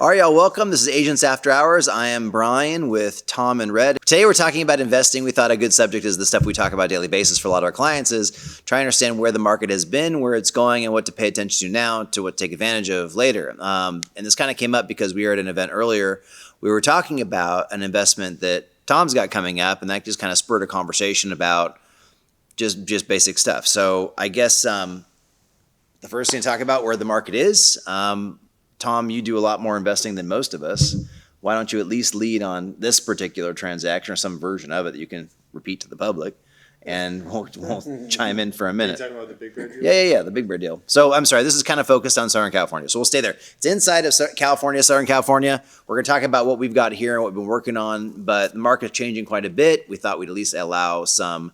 All right, y'all, welcome. This is Agents After Hours. I am Brian with Tom and Red. Today we're talking about investing. We thought a good subject is the stuff we talk about on a daily basis for a lot of our clients is trying to understand where the market has been, where it's going, and what to pay attention to now to what to take advantage of later. And this kind of came up because we were at an event earlier. We were talking about an investment that Tom's got coming up, and that just kind of spurred a conversation about just basic stuff. So I guess the first thing to talk about where the market is. Tom, you do a lot more investing than most of us. Why don't you at least lead on this particular transaction or some version of it that you can repeat to the public, and we'll chime in for a minute. Are you talking about the Big Bear deal? Yeah, the Big Bear deal. So I'm sorry, this is kind of focused on Southern California, so we'll stay there. It's inside of California, Southern California. We're going to talk about what we've got here and what we've been working on, but the market's changing quite a bit. We thought we'd at least allow some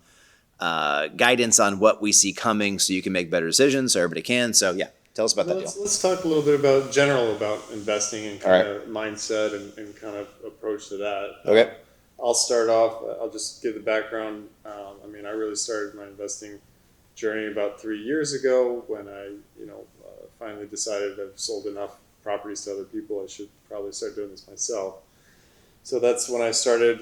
guidance on what we see coming so you can make better decisions, so everybody can. So yeah. Tell us about that deal. Let's talk a little bit about investing and kind of mindset and kind of approach to that. Okay. I'll start off. I'll just give the background. I really started my investing journey about 3 years ago when I, finally decided I've sold enough properties to other people. I should probably start doing this myself. So that's when I started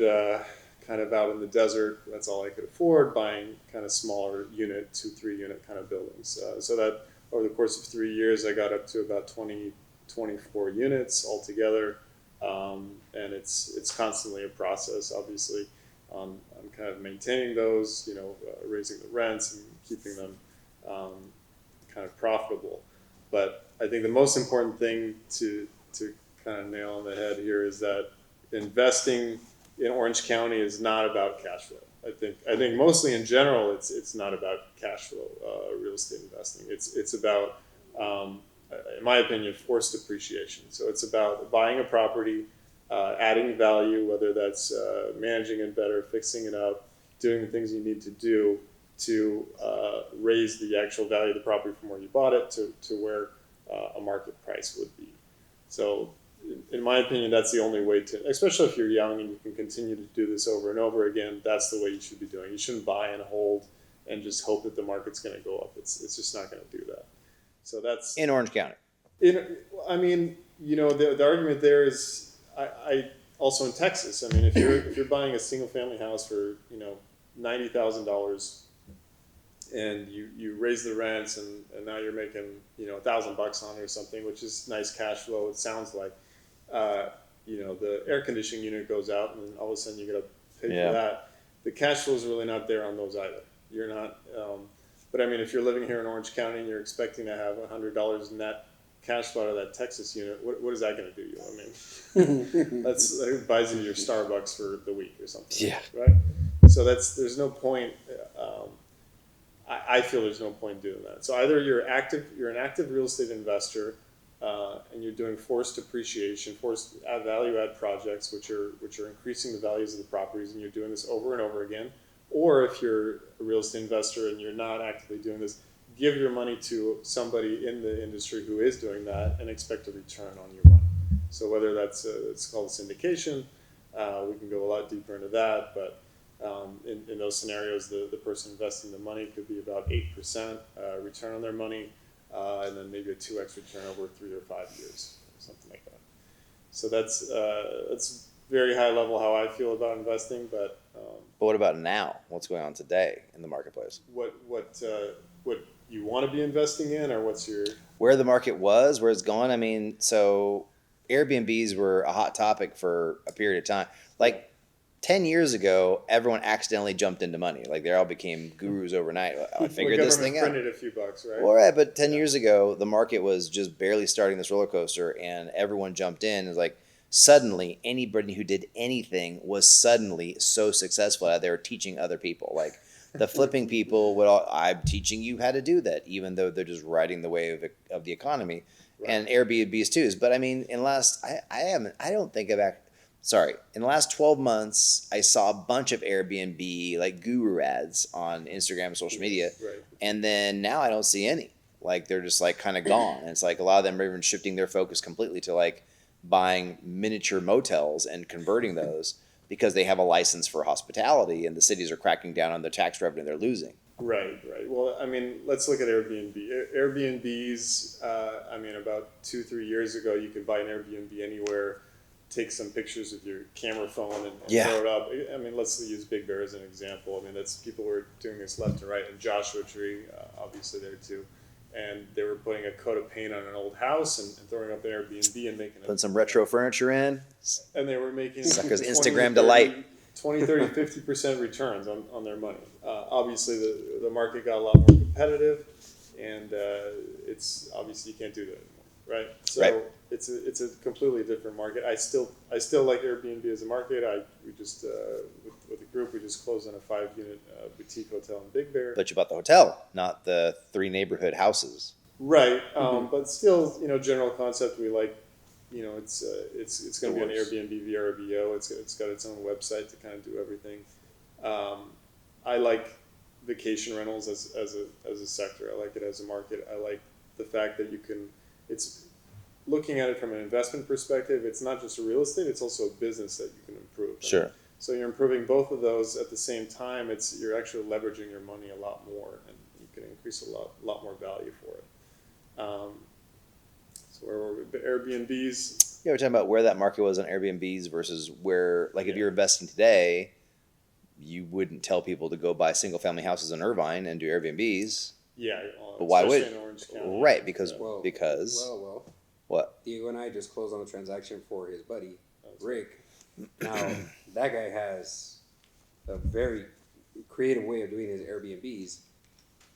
kind of out in the desert. That's all I could afford, buying kind of smaller unit, 2-3 unit kind of buildings. So that over the course of 3 years, I got up to about 24 units altogether. And it's constantly a process, obviously, on kind of maintaining those, raising the rents and keeping them kind of profitable. But I think the most important thing to kind of nail on the head here is that investing in Orange County is not about cash flow. I think mostly in general, it's not about cash flow, real estate investing. It's about, in my opinion, forced appreciation. So it's about buying a property, adding value, whether that's managing it better, fixing it up, doing the things you need to do to raise the actual value of the property from where you bought it to where a market price would be. So in my opinion, that's the only way to, especially if you're young and you can continue to do this over and over again, that's the way you should be doing. You shouldn't buy and hold and just hope that the market's going to go up. It's just not going to do that. So that's in Orange County. The argument there is, I also in Texas. I mean, if you're buying a single family house for $90,000 and you raise the rents and now you're making $1,000 on it or something, which is nice cash flow. It sounds like. The air conditioning unit goes out and then all of a sudden you got to pay for that. The cash flow is really not there on those either. You're not, but I mean, if you're living here in Orange County and you're expecting to have $100 net cash flow out of that Texas unit, what is that going to do you? I mean, that buys you your Starbucks for the week or something. Yeah. Right. So there's no point. I feel there's no point doing that. So either you're an active real estate investor, and you're doing forced appreciation, value add projects, which are increasing the values of the properties, and you're doing this over and over again. Or if you're a real estate investor and you're not actively doing this, give your money to somebody in the industry who is doing that and expect a return on your money. So whether that's it's called syndication, we can go a lot deeper into that, but in those scenarios, the person investing the money could be about 8% return on their money. And then maybe a 2x return over 3 or 5 years, something like that. So that's very high level how I feel about investing. But what about now? What's going on today in the marketplace? What you want to be investing in, or what's your where the market was, where it's going? I mean, so Airbnbs were a hot topic for a period of time. Like 10 years ago, everyone accidentally jumped into money. Like they all became gurus overnight. I figured this thing out. Printed a few bucks, right? Well, right, but 10 years ago, the market was just barely starting this roller coaster, and everyone jumped in. It was like suddenly anybody who did anything was suddenly so successful that they were teaching other people. Like the flipping people, I'm teaching you how to do that, even though they're just riding the wave of the economy, right. And Airbnbs too. But I mean, in the last, in the last 12 months, I saw a bunch of Airbnb like guru ads on Instagram and social media. Right. And then now I don't see any. Like they're just like kind of gone. And it's like a lot of them are even shifting their focus completely to like buying miniature motels and converting those because they have a license for hospitality and the cities are cracking down on the tax revenue they're losing. Right, right. Well, I mean, let's look at Airbnb. Airbnbs, I mean, about 2, 3 years ago, you could buy an Airbnb anywhere, take some pictures with your camera phone and Yeah. throw it up. I mean, let's use Big Bear as an example. I mean, that's people were doing this left and right, and Joshua Tree, obviously there too. And they were putting a coat of paint on an old house and throwing up an Airbnb and making Putting some retro furniture in. and they were making Suckers 20 Instagram to 30 delight. 20, 30, 50% returns on their money. Obviously, the market got a lot more competitive, and it's obviously you can't do that anymore, right? So Right. it's a completely different market. I still like Airbnb as a market. We just with the group we just closed on a 5-unit boutique hotel in Big Bear. But you bought the hotel, not the 3 neighborhood houses. Right, but still, general concept we like. It's going to be an Airbnb VRBO. It's got its own website to kind of do everything. I like vacation rentals as a sector. I like it as a market. I like the fact that you can. It's looking at it from an investment perspective. It's not just a real estate. It's also a business that you can improve. Sure. So you're improving both of those at the same time. You're actually leveraging your money a lot more, and you can increase a lot more value for it. So where were we? Airbnbs. Yeah, we're talking about where that market was on Airbnbs versus where, like, if you're investing today, you wouldn't tell people to go buy single family houses in Irvine and do Airbnbs. Yeah, but why would? in Orange County. Right, because Well, what? Diego and I just closed on a transaction for his buddy, Rick. Now, that guy has a very creative way of doing his Airbnbs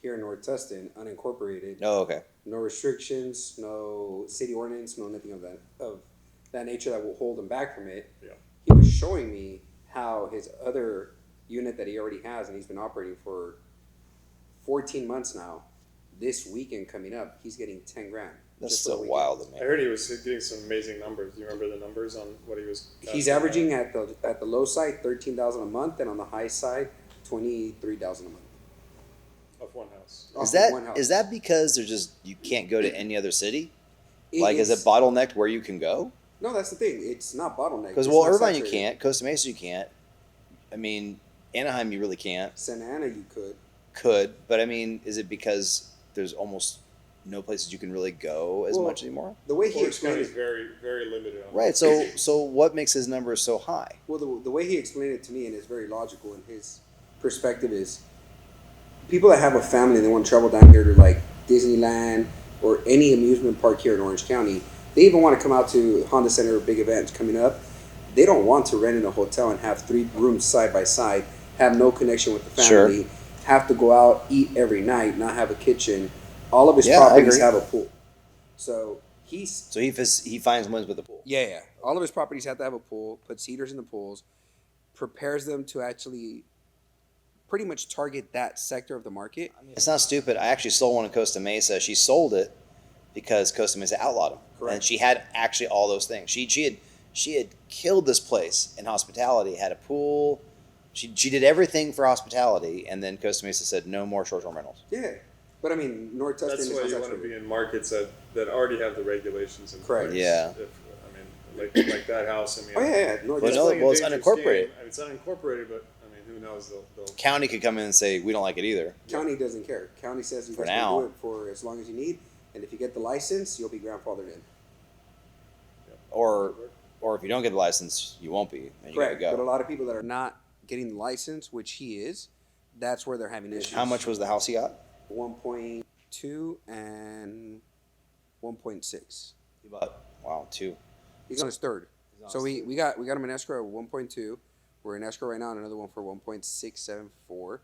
here in North Tustin, unincorporated. Oh, okay. No restrictions, no city ordinance, no nothing of that nature that will hold him back from it. Yeah. He was showing me how his other unit that he already has, and he's been operating for 14 months now. This weekend coming up, he's getting 10 grand. That's just for so the weekend. wild to me. I heard he was getting some amazing numbers. Do you remember the numbers on what he was? He's averaging at the low side 13,000 a month, and on the high side 23,000 a month. Of one house. Is Off of one house. that because there's just you can't go to any other city? Is It's- it bottlenecked where you can go? No, that's the thing. It's not bottleneck. Because It's not Irvine you saturated. can't, Costa Mesa you can't. I mean, Anaheim you really can't. Santa Ana you could. Could, but I mean, is it because there's almost no places you can really go as Well, much anymore? The way he Orange explained County is it, very, very limited on Right. So what makes his numbers so high? well, the way he explained it to me, and it's very logical, and his perspective is, people that have a family and they want to travel down here to like Disneyland or any amusement park here in Orange County, they even want to come out to Honda Center, big events coming up. They don't want to rent in a hotel and have 3 rooms side by side, have no connection with the family, have to go out, eat every night, not have a kitchen. All of his Yeah, I properties agree. have a pool. So he finds ones with a pool. Yeah. All of his properties have to have a pool, puts heaters in the pools, prepares them to actually pretty much target that sector of the market. It's not stupid. I actually sold one in Costa Mesa. She sold it because Costa Mesa outlawed them, Correct. and she had actually all those things. She had killed this place in hospitality. Had a pool. She did everything for hospitality, and then Costa Mesa said no more short-term rentals. Yeah. But I mean, North Tustin That's is why not you want to saturated. be in markets that already have the regulations in Correct. place. Yeah. Like that house. I mean, Oh, yeah. North Well, Tustin. no, playing a well, it's dangerous unincorporated. game. It's unincorporated, but I mean, who knows? They'll County could come in and say we don't like it either. County doesn't care. County says you For guys now. can do it for as long as you need, and if you get the license, you'll be grandfathered in. Or if you don't get the license, you won't be, and you Correct. gotta But a go. lot of people that are not getting the license, which he is, that's where they're having issues. How much was the house he got? 1.2 and 1.6. He bought 2. He's on his third. So we got him in escrow at 1.2. We're in escrow right now on another one for 1.674.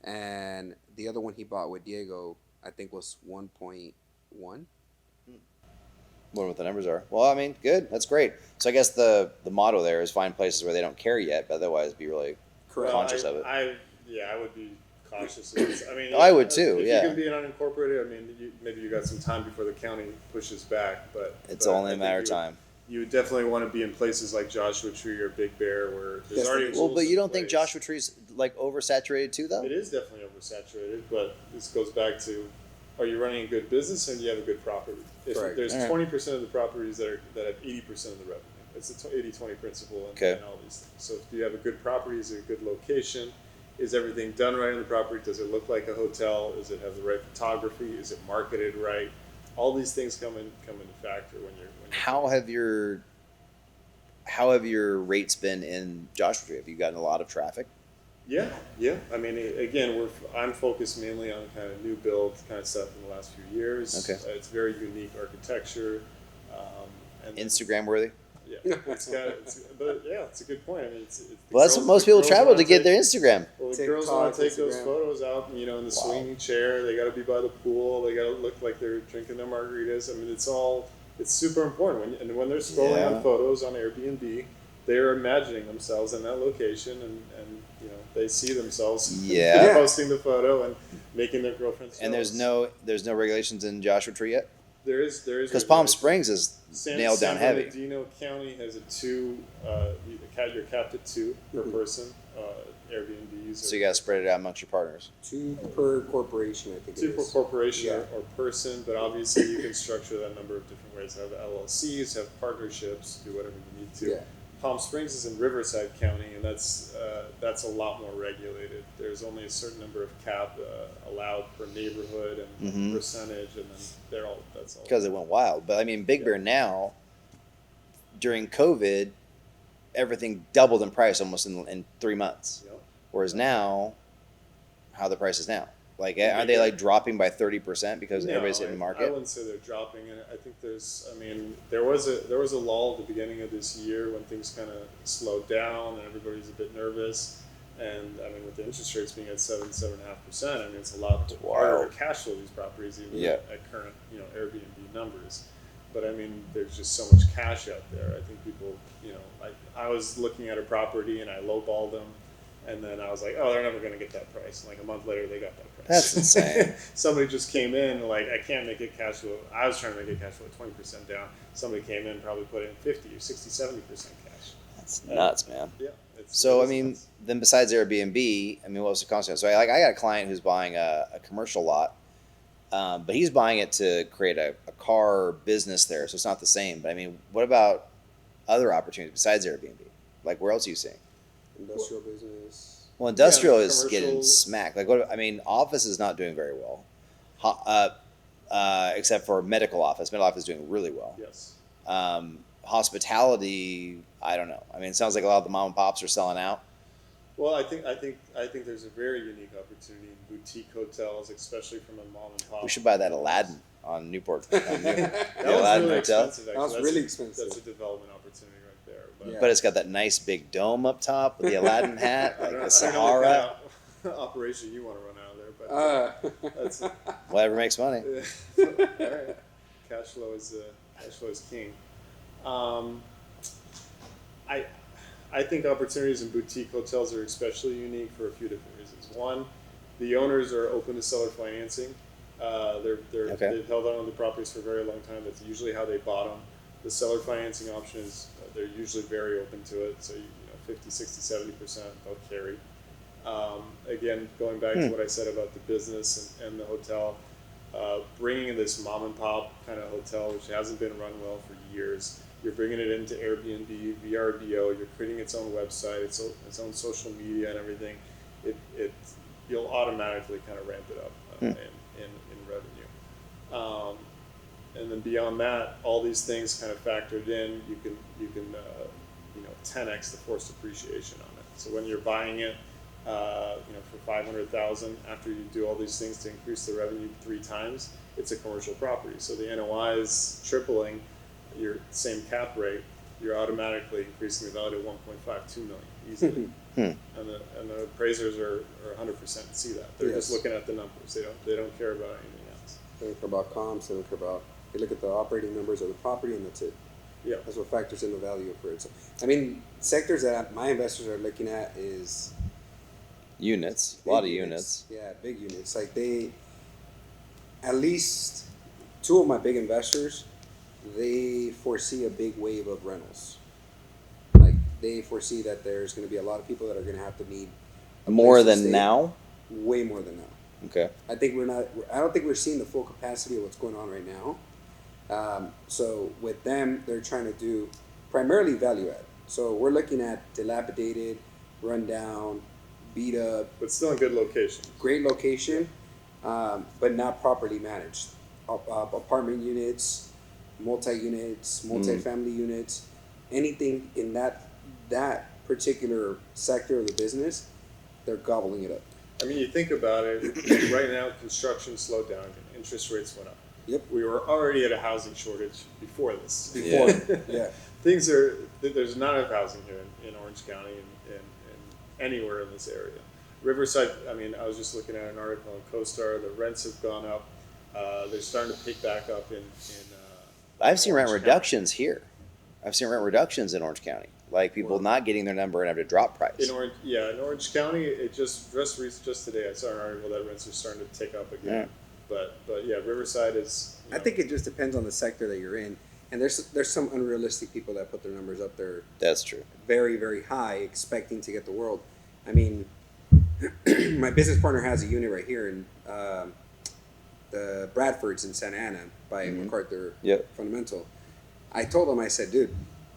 And the other one he bought with Diego, I think, was 1.1. Wonder what the numbers are. Well, I mean, good. That's great. So I guess the motto there is find places where they don't care yet, but otherwise be really Correct. conscious of it. I would be cautious of this. I mean, I would too, If yeah. you can be an unincorporated, I mean, maybe you got some time before the county pushes back, but It's but only I a think matter of time. You would definitely want to be in places like Joshua Tree or Big Bear where there's Yes, already Well, rules but you in don't think place. Joshua Tree's like oversaturated too, though? It is definitely oversaturated, but this goes back to: are you running a good business and do you have a good property? If Correct. there's All right. 20% of the properties that have 80% of the revenue, it's the 80-20 principle Okay. and all these things. So if you have a good property, it's a good location, is everything done right on the property? Does it look like a hotel? Does it have the right photography? Is it marketed right? All these things come into factor when you're. How have your rates been in Joshua Tree? Have you gotten a lot of traffic? Yeah, yeah. I mean, again, I'm focused mainly on kind of new build kind of stuff in the last few years. Okay. It's very unique architecture. And Instagram worthy. yeah, but yeah, it's a good point. I mean, Well, that's what most people travel to get their Instagram. Well, the TikTok, girls want to take those Instagram. photos out, in the swinging chair. They got to be by the pool. They got to look like they're drinking their margaritas. I mean, it's super important. When they're scrolling on photos on Airbnb, they're imagining themselves in that location, and they see themselves posting the photo and making their girlfriends. And there's no regulations in Joshua Tree yet. There is because Palm Springs is nailed down heavy. San Bernardino County has a 2. You're capped at 2 per person. Airbnbs. So you got to spread it out amongst your partners. 2 per corporation, I think. 2 per corporation Yeah. or person, but obviously you can structure that number of different ways. Have LLCs, have partnerships, do whatever you need to. Yeah. Palm Springs is in Riverside County, and that's a lot more regulated. There's only a certain number of cap allowed per neighborhood and percentage, and then that's all. Because it went wild. But I mean, Big Bear now, during COVID, everything doubled in price almost in 3 months. Yep. Whereas now, how are the prices now? Like, are they like dropping by 30% because everybody's hitting the market? I wouldn't say they're dropping, and I think there was a lull at the beginning of this year when things kind of slowed down and everybody's a bit nervous. And I mean, with the interest rates being at 7.5%, I mean, it's a lot harder to cash flow these properties even at current Airbnb numbers. But I mean, there's just so much cash out there. I think people, I was looking at a property and I lowballed them. And then I was like, oh, they're never going to get that price. And like a month later, they got that price. That's insane. Somebody just came in, like, I can't make it cash flow. I was trying to make it cash flow 20% down. Somebody came in, probably put in 50 or 60, 70% cash. That's nuts, man. Yeah. So, I mean, then besides Airbnb, I mean, what was the concept? So, I got a client who's buying a commercial lot, but he's buying it to create a car business there. So, it's not the same. But, I mean, what about other opportunities besides Airbnb? Like, where else are you seeing? Industrial business. Well, industrial is commercial. getting smacked. Like, office is not doing very well, except for medical office. Medical office is doing really well. Yes. Hospitality, I don't know. I mean, it sounds like a lot of the mom and pops are selling out. Well, I think there's a very unique opportunity in boutique hotels, especially from a mom and pop. We should buy that Aladdin on Newport. That was Aladdin really Hotel. expensive. Actually. That was really expensive. That's a development opportunity right there. But Yeah. But it's got that nice big dome up top with the Aladdin hat, like the I don't know what Sahara. kind of operation you want to run out of there, but that's Whatever makes money. all right. Cash flow is king. I think opportunities in boutique hotels are especially unique for a few different reasons. One, the owners are open to seller financing. They've held on to the properties for a very long time. That's usually how they bought them. The seller financing option is they're usually very open to it. So 50, 60, 70% they'll carry. Again, going back to what I said about the business and the hotel, bringing in this mom and pop kind of hotel, which hasn't been run well for years. You're bringing it into Airbnb, VRBO. You're creating its own website, its own social media, and everything. You'll automatically kind of ramp it up in revenue. And then beyond that, all these things kind of factored in. You can 10x the forced appreciation on it. So when you're buying it, for $500,000, after you do all these things to increase the revenue 3 times, it's a commercial property. So the NOI is tripling. Your same cap rate, you're automatically increasing the value to 1.52 million easily. And the appraisers are 100% see that. They're just looking at the numbers. They don't care about anything else. They don't care about comps. They don't care about. They look at the operating numbers of the property, and that's it. Yeah. That's what factors in the value of it. So, I mean, sectors that my investors are looking at is Units, a lot of units. Yeah, big units. Like at least 2 of my big investors, they foresee a big wave of rentals. Like they foresee that there's going to be a lot of people that are going to have to need More than now? Way more than now. Okay. I don't think we're seeing the full capacity of what's going on right now. So with them, they're trying to do primarily value add. So we're looking at dilapidated, rundown, beat up, but still in good location. great location, but not properly managed. Apartment units, multi-units, multi-family units, anything in that particular sector of the business, they're gobbling it up. I mean, you think about it, right now construction slowed down and interest rates went up. Yep. We were already at a housing shortage before this. Before, yeah. There's not enough housing here in Orange County and anywhere in this area. Riverside, I mean, I was just looking at an article on CoStar, the rents have gone up. They're starting to pick back up in I've seen rent Orange reductions here. I've seen rent reductions in Orange County. Like people not getting their number and have to drop price. In Orange County, it just today I saw an article that rents are starting to tick up again. Yeah. But yeah, Riverside is. I think it just depends on the sector that you're in, and there's some unrealistic people that put their numbers up there That's true. very, very high, expecting to get the world. I mean, my business partner has a unit right here in the Bradfords in Santa Ana by MacArthur Yep. Fundamental. I told him, I said, dude,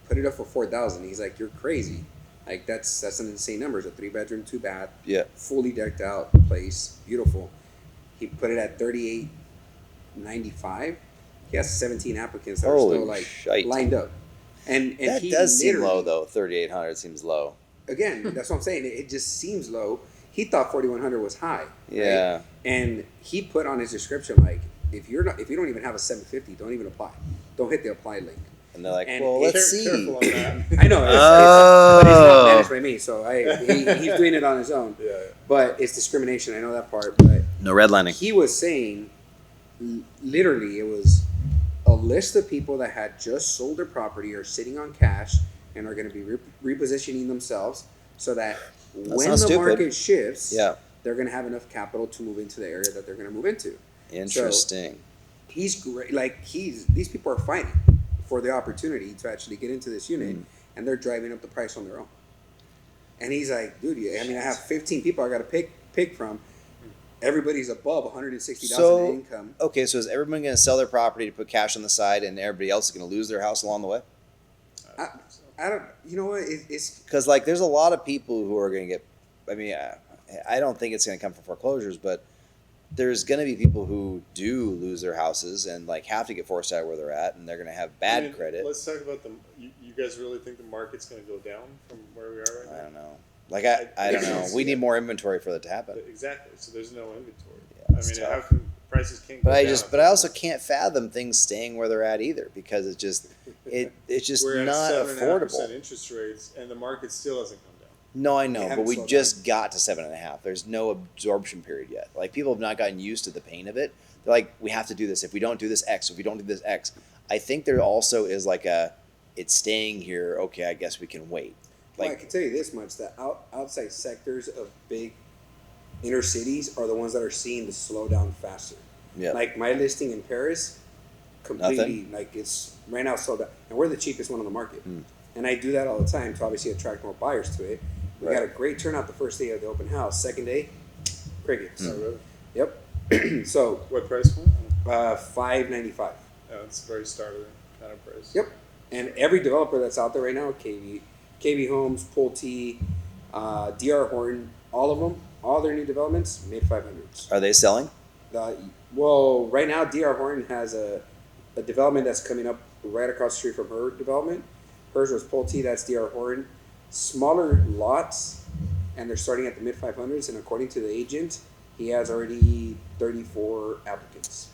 put it up for 4,000. He's like, you're crazy. Like that's an insane number. It's a 3-bedroom, 2-bath, Yeah. fully decked out place, beautiful. He put it at $38.95. He has 17 applicants that Holy are still like shite. lined up. And That he does seem literally- low though. 3,800 seems low. Again, that's what I'm saying. It just seems low. He thought 4,100 was high. Right? Yeah. And he put on his description like, if you don't even have a 750, don't even apply. Don't hit the apply link. And they're like, And well, it- let's see. Careful on that. I know, but he's not managed by me, so he's doing it on his own. Yeah. But it's discrimination. I know that part. But No redlining. he was saying, literally, it was a list of people that had just sold their property or sitting on cash and are going to be repositioning themselves so that when the stupid. market shifts, Yeah. they're going to have enough capital to move into the area that they're going to move into. Interesting. He's great. Like these people are fighting for the opportunity to actually get into this unit, and they're driving up the price on their own. And he's like, dude, I mean, I have 15 people I got to pick from. Everybody's above 160,000 in income. Okay, so is everyone going to sell their property to put cash on the side, and everybody else is going to lose their house along the way? I don't. You know what? It's Because like, there's a lot of people who are going to get. I mean, I don't think it's going to come from foreclosures, but there's going to be people who do lose their houses and like have to get forced out of where they're at, and they're going to have bad credit. Let's talk about you guys really think the market's going to go down from where we are right now? I don't know. Like I don't know. We need more inventory for that to happen. Exactly. So there's no inventory. Yeah, I it's mean, tough. how come prices can't go But down? I also can't fathom things staying where they're at either, because it's just it's just We're not at 7.5% affordable. interest rates, and the market still hasn't come down. No, I know, They but haven't we slowed just got to 7.5. There's no absorption period yet. Like people have not gotten used to the pain of it. They're like, we have to do this. If we don't do this X, if we don't do this X, I think there also is like it's staying here. Okay, I guess we can wait. well, I Like can tell you this much: the outside sectors of big inner cities are the ones that are seeing the slowdown faster. yeah, Like my listing in Paris, completely Nothing? like it's right now sold out, and we're the cheapest one on the market. Hmm. And I do that all the time to obviously attract more buyers to it. We Right. got a great turnout the first day of the open house. Second day, crickets. Oh, really? Yep. So What price point? $595. Yeah, it's a very starter kind of price. Yep. And every developer that's out there right now, KB Homes, Pulte, DR Horton, all of them, all their new developments, mid 500s. are they selling? Well, right now, DR Horton has a development that's coming up right across the street from her development. Hers was Pulte, that's DR Horton. Smaller lots, and they're starting at the mid 500s. And according to the agent, he has already 34 applicants.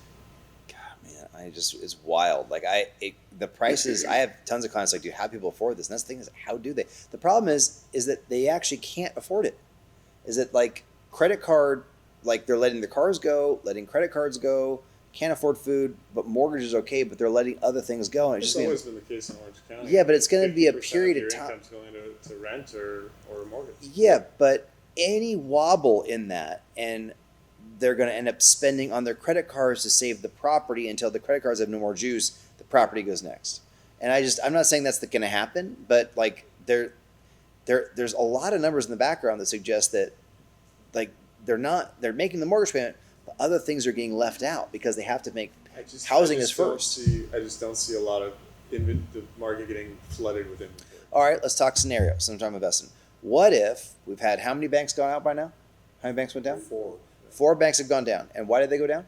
God, man, it's wild. Like the prices. I have tons of clients like, do you have people afford this? And that's the thing is, how do they? The problem is that they actually can't afford it. Is it like credit card? Like they're letting their cars go, letting credit cards go. Can't afford food, but mortgage is okay. But they're letting other things go. And It's it's just always been the case in Orange County. Yeah, but it's gonna be a 50% period of your time. income's going to rent or a mortgage. Yeah, but any wobble in that, and they're going to end up spending on their credit cards to save the property until the credit cards have no more juice. The property goes next, and I'm not saying that's going to happen, but like there's a lot of numbers in the background that suggest that like they're making the mortgage payment, but other things are getting left out because they have to make housing is first. I just don't see a lot of the market getting flooded with inventory. All right, let's talk scenarios. Sometime investing. What if we've had how many banks gone out by now? How many banks went down? 4 4 banks have gone down. And why did they go down?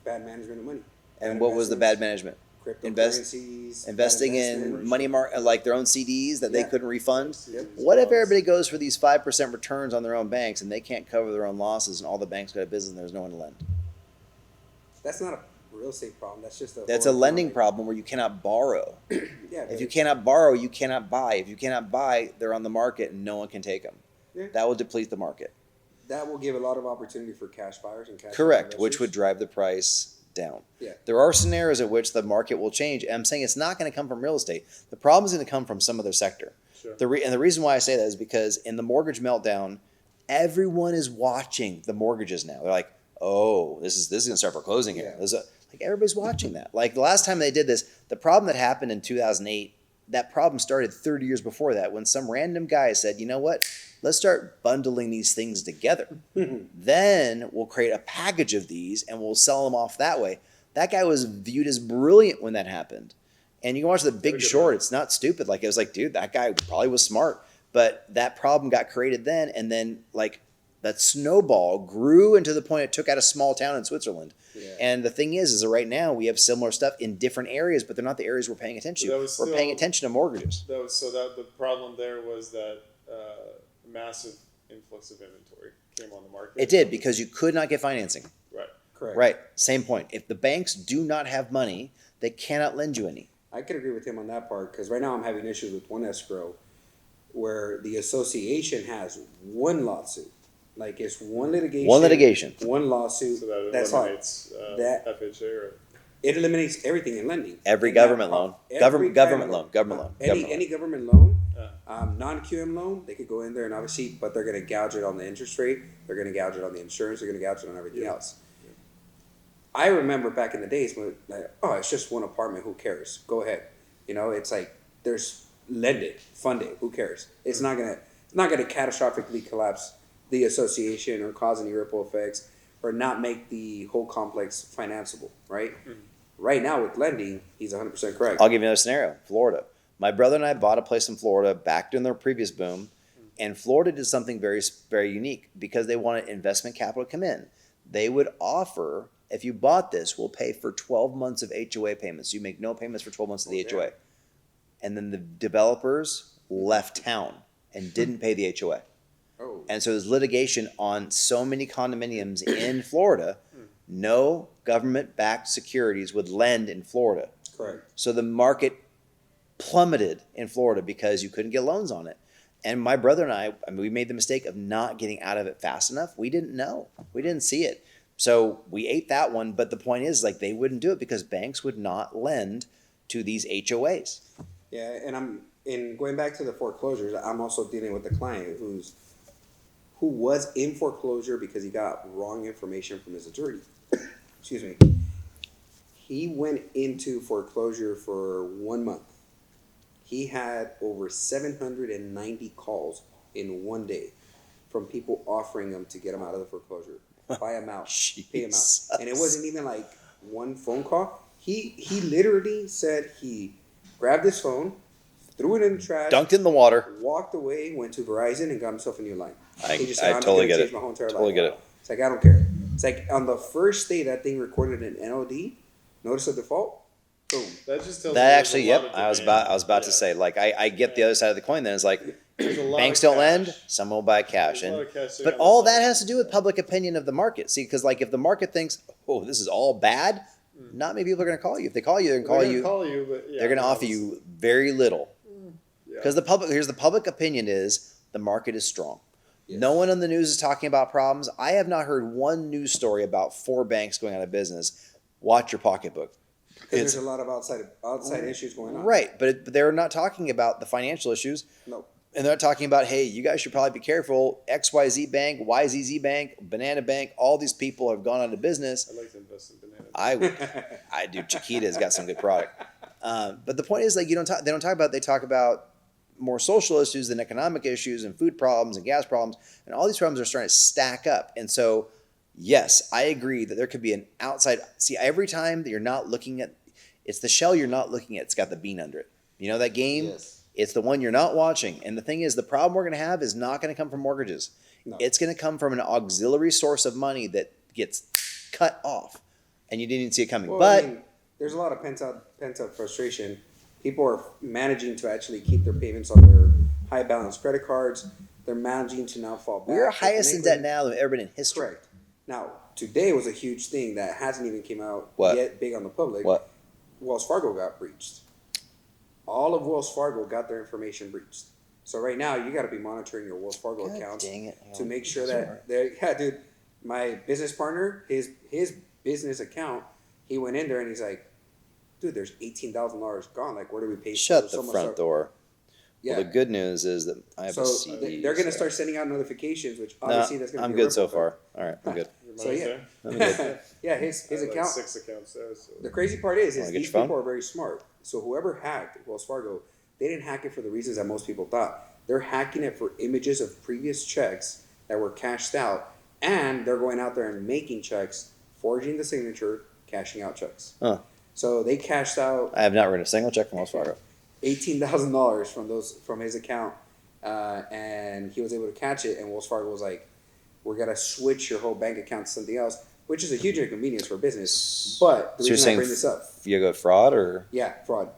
bad management of money. And Bad what was the bad investments, management? Cryptocurrencies, Investing bad in investment. money market, like their own CDs that they Yeah. couldn't refund. Yep. What if everybody goes for these 5% returns on their own banks and they can't cover their own losses and all the banks go out of business and there's no one to lend? That's not a real estate problem. That's just a. That's a horrible lending economic- problem where you cannot borrow. Yeah. If you cannot borrow, you cannot buy. If you cannot buy, they're on the market and no one can take them. Yeah. That will deplete the market. That will give a lot of opportunity for cash buyers and cash. Correct, which investors. would drive the price down. Yeah. There are scenarios at which the market will change. And I'm saying it's not going to come from real estate. The problem is going to come from some other sector. Sure. And the reason why I say that is because in the mortgage meltdown, everyone is watching the mortgages now. They're like, oh, this is going to start foreclosing here. Yeah. Like everybody's watching that. Like the last time they did this, the problem that happened in 2008, that problem started 30 years before that when some random guy said, you know what? Let's start bundling these things together. Then we'll create a package of these and we'll sell them off that way. That guy was viewed as brilliant when that happened. And you can watch The Big Short. It's not stupid. Like it was like, dude, that guy probably was smart. But that problem got created then. And then like that snowball grew into the point it took out a small town in Switzerland. Yeah. And the thing is that right now we have similar stuff in different areas, but they're not the areas we're paying attention to. We're paying attention to mortgages. The problem there was that massive influx of inventory came on the market. It did because you could not get financing. Right. Correct. Right. Same point. If the banks do not have money, they cannot lend you any. I could agree with him on that part because right now I'm having issues with one escrow where the association has one lawsuit. Like it's one litigation. One lawsuit. So that That's all. eliminates That- FHA or It eliminates everything in lending. Every And government that- loan. every Government kind of loan. Government loan. Any government loan, Yeah. non-QM loan, they could go in there and obviously, but they're going to gouge it on the interest rate. They're going to gouge it on the insurance. They're going to gouge it on everything Yeah. else. I remember back in the days when, like, oh, it's just one apartment. Who cares? Go ahead. You know, it's like there's lend it, fund it. Who cares? It's not gonna catastrophically collapse the association or cause any ripple effects or not make the whole complex financeable. Right. Right now with lending, he's 100% correct. I'll give you another scenario. Florida. My brother and I bought a place in Florida back during their previous boom, and Florida did something very, very unique because they wanted investment capital to come in. They would offer, if you bought this, we'll pay for 12 months of HOA payments. You make no payments for 12 months of the HOA. And then the developers left town and didn't pay the HOA. Oh. And so there's litigation on so many condominiums in Florida. No government-backed securities would lend in Florida. Correct. So the market plummeted in Florida because you couldn't get loans on it. And my brother and I mean, we made the mistake of not getting out of it fast enough. We didn't know. We didn't see it. So we ate that one. But the point is, like, they wouldn't do it because banks would not lend to these HOAs. Yeah, and going back to the foreclosures, I'm also dealing with a client who was in foreclosure because he got wrong information from his attorney. Excuse me. He went into foreclosure for 1 month. He had over 790 calls in one day from people offering him to get him out of the foreclosure. Buy him out. Pay him out. And it wasn't even like one phone call. He literally said he grabbed his phone, threw it in the trash, Dunked it in the water. walked away, went to Verizon, and got himself a new line. I He just said, "I'm totally gonna get change it. my whole entire Totally life." get it. It's like, I don't care. It's like on the first day that thing recorded an NOD, notice of default, boom. that just tells That you actually, there's a lot yep. of I was about to Yeah. say, like, I get the other side of the coin. Then it's like There's a lot banks of don't lend, cash. some will buy cash, There's a lot and of cash sitting but on the all side. that has to do with public opinion of the market. See, because like if the market thinks, oh, this is all bad, not many people are going to call you. If they call you, they're going to call you. But yeah, They're going to offer you very little Yeah. because here's the public opinion is the market is strong. Yes. No one on the news is talking about problems. I have not heard one news story about 4 banks going out of business. Watch your pocketbook. Because there's a lot of outside issues going on. Right, but they're not talking about the financial issues. No. And they're not talking about, hey, you guys should probably be careful. XYZ Bank, YZZ Bank, Banana Bank, all these people have gone out of business. I like to invest in bananas. I do. Chiquita's got some good product. But the point is, like, they don't talk about. They talk about more social issues than economic issues and food problems and gas problems, and all these problems are starting to stack up. And so, yes, I agree that there could be an outside. See, every time that you're not looking at, it's the shell you're not looking at. It's got the bean under it. You know that game. Yes. It's the one you're not watching. And the thing is, the problem we're going to have is not going to come from mortgages. No. It's going to come from an auxiliary source of money that gets cut off, and you didn't even see it coming. Well, but I mean, there's a lot of pent up frustration. People are managing to actually keep their payments on their high balance credit cards. They're managing to now fall back. we're highest in debt now than we've ever been in history. Correct. Now, today was a huge thing that hasn't even came out What? yet big on the public. What? Wells Fargo got breached. All of Wells Fargo got their information breached. So right now, you got to be monitoring your Wells Fargo God accounts dang it. to make sure That's that they're, yeah, dude. My business partner, his business account, he went in there and he's like, dude, there's $18,000 gone. Like, where do we pay? Shut for the so front much door. Yeah. Well, the good news is that I have a So CD. they're going to start sending out notifications, which No, obviously that's going to I'm be a good so ripple far. All right, I'm good. Your So money's yeah, there? I'm good. yeah, his I have account. 6 accounts there. So. The crazy part is Wanna get these your phone? people are very smart. So whoever hacked Wells Fargo, they didn't hack it for the reasons that most people thought. They're hacking it for images of previous checks that were cashed out, and they're going out there and making checks, forging the signature, cashing out checks. Huh. So they cashed out I have not written a single check from Wells Fargo. $18,000 from his account, and he was able to catch it. And Wells Fargo was like, "We're gonna switch your whole bank account to something else," which is a huge inconvenience for business. But the So you're reason I saying bring this up, you got fraud or? yeah, fraud.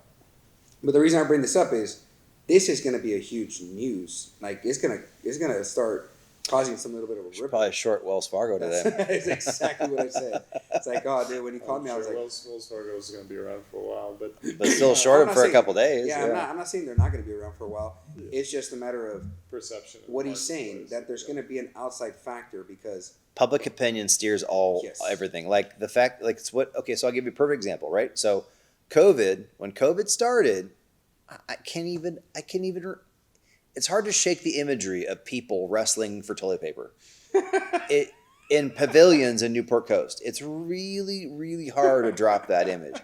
But the reason I bring this up is this is going to be a huge news. Like it's gonna start causing some little bit of a Should ripple. probably short Wells Fargo today. That's exactly what I said. It's like, oh, dude, when he called me, I was like, Wells Fargo is going to be around for a while, but But still short I'm them not for a saying- couple days. yeah, I'm not saying they're not going to be around for a while. It's just a matter of perception. what he's saying, that there's going to be an outside factor because Public opinion steers Yes. everything. Like the fact, like it's what. Okay, so I'll give you a perfect example, right? So, when COVID started, I can't even. It's hard to shake the imagery of people wrestling for toilet paper. In pavilions in Newport Coast. It's really, really hard to drop that image.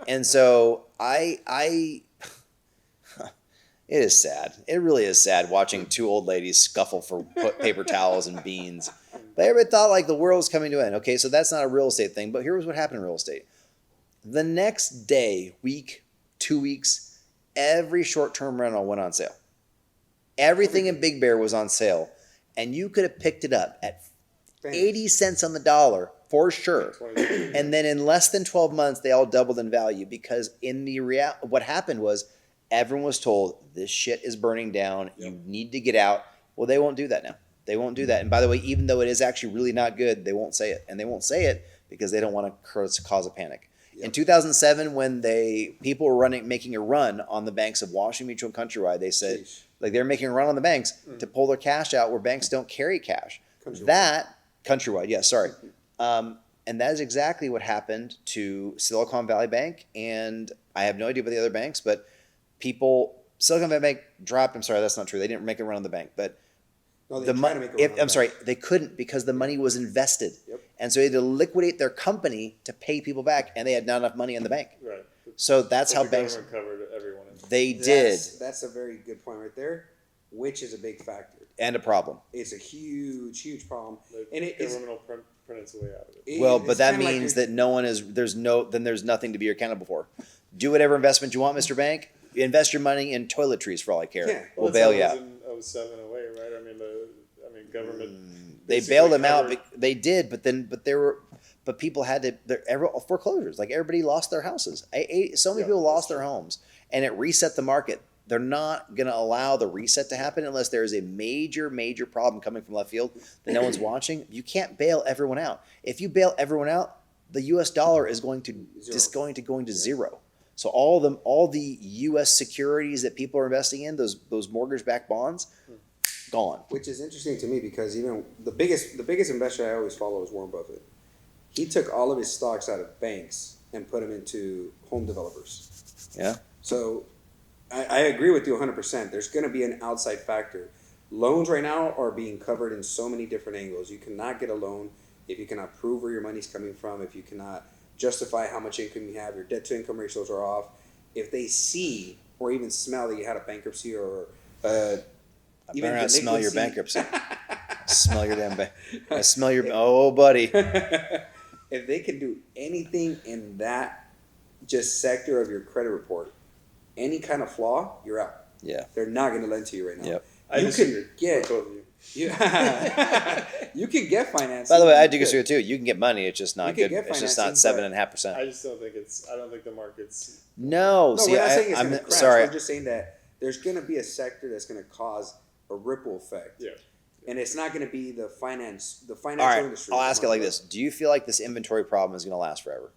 And so it is sad. It really is sad watching two old ladies scuffle for paper towels and beans. But everybody thought like the world was coming to an end. Okay, so that's not a real estate thing, but here's what happened in real estate. The next day, week, 2 weeks, every short-term rental went on sale. Everything in Big Bear was on sale, and you could have picked it up at 80 cents on the dollar for sure. And then in less than 12 months, they all doubled in value because what happened was everyone was told this shit is burning down. You need to get out. Well, they won't do that now. They won't do that. And by the way, even though it is actually really not good, they won't say it. And they won't say it because they don't want to cause a panic. In 2007, when people were making a run on the banks of Washington Mutual and Countrywide, they said, Sheesh. like they're making a run on the banks to pull their cash out where banks don't carry cash. Countrywide, yeah, sorry. And that is exactly what happened to Silicon Valley Bank. And I have no idea about the other banks, but Silicon Valley Bank dropped. I'm sorry, that's not true. They didn't make a run on the bank, but no, they tried to make a run on the I'm sorry, bank. they couldn't because the money was invested. Yep. And so they had to liquidate their company to pay people back, and they had not enough money in the bank. Right. So that's how the banks. government covered everyone. They did, That's a very good point right there, which is a big factor. and a problem. It's a huge problem, The and it's government will print its way out of it. Well, it's but that kinda like means you're- that there's nothing to be accountable for. Do whatever investment you want, Mr. Bank. Invest your money in toiletries for all I care. Yeah. We'll bail you out. In 07, 08, right? I mean, government. They basically bailed them out. covered- They did, but people had to. Foreclosures. Like everybody lost their houses. So many Yeah, people lost that's their homes, and it reset the market. They're not going to allow the reset to happen unless there is a major problem coming from left field that no one's watching. You can't bail everyone out. If you bail everyone out, the U.S. dollar is going to zero. So all the U.S. securities that people are investing in, those mortgage-backed bonds, gone. which is interesting to me because even the biggest investor I always follow is Warren Buffett. He took all of his stocks out of banks and put them into home developers. Yeah. So I agree with you 100%. There's going to be an outside factor. Loans right now are being covered in so many different angles. You cannot get a loan if you cannot prove where your money's coming from, if you cannot justify how much income you have, your debt to income ratios are off. If they see or even smell that you had a bankruptcy or I better not smell your delinquency. bankruptcy. Smell your damn bank. I smell your. Oh, buddy. If they can do anything in that just sector of your credit report, any kind of flaw, you're out. Yeah. They're not going to lend to you right now. Yep. I You disagree can get with both of you. you, you can get financing. By the way, I You do could. disagree too. You can get money. It's just not You could good. get It's just not financing, 7.5%. I just don't think I don't think the market's. No, No, see, we're not saying it's I'm going to crash. sorry. We're just saying that there's going to be a sector that's going to cause a ripple effect. Yeah. And it's not going to be the financial All right, industry. I'll ask it like this: do you feel like this inventory problem is going to last forever?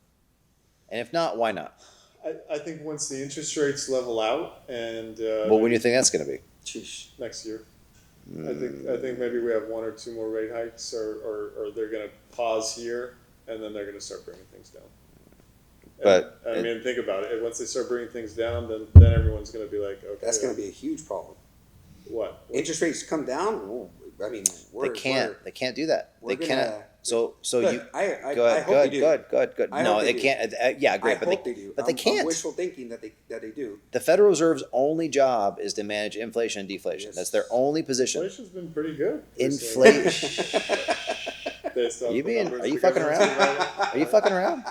And if not, why not? I think once the interest rates level out and Well, when do you think that's going to be? Sheesh. next year, I think maybe we have 1 or 2 more rate hikes, or they're going to pause here and then they're going to start bringing things down. But I mean, think about it. Once they start bringing things down, then everyone's going to be like, okay, That's going to be a huge problem. what? Interest rates come down. Oh, I mean, they can't. They can't do that. They we're cannot. gonna- So Look, you I go ahead. hope they do. Good. I No, hope they they do. can't. Yeah, great. I But hope they they do. But they I'm can't. wishful thinking that they do. The Federal Reserve's only job is to manage inflation and deflation. Yes. That's their only position. Inflation's been pretty good. Inflation. Based off You the being? numbers Are you the fucking government's around? providing. Are you fucking around?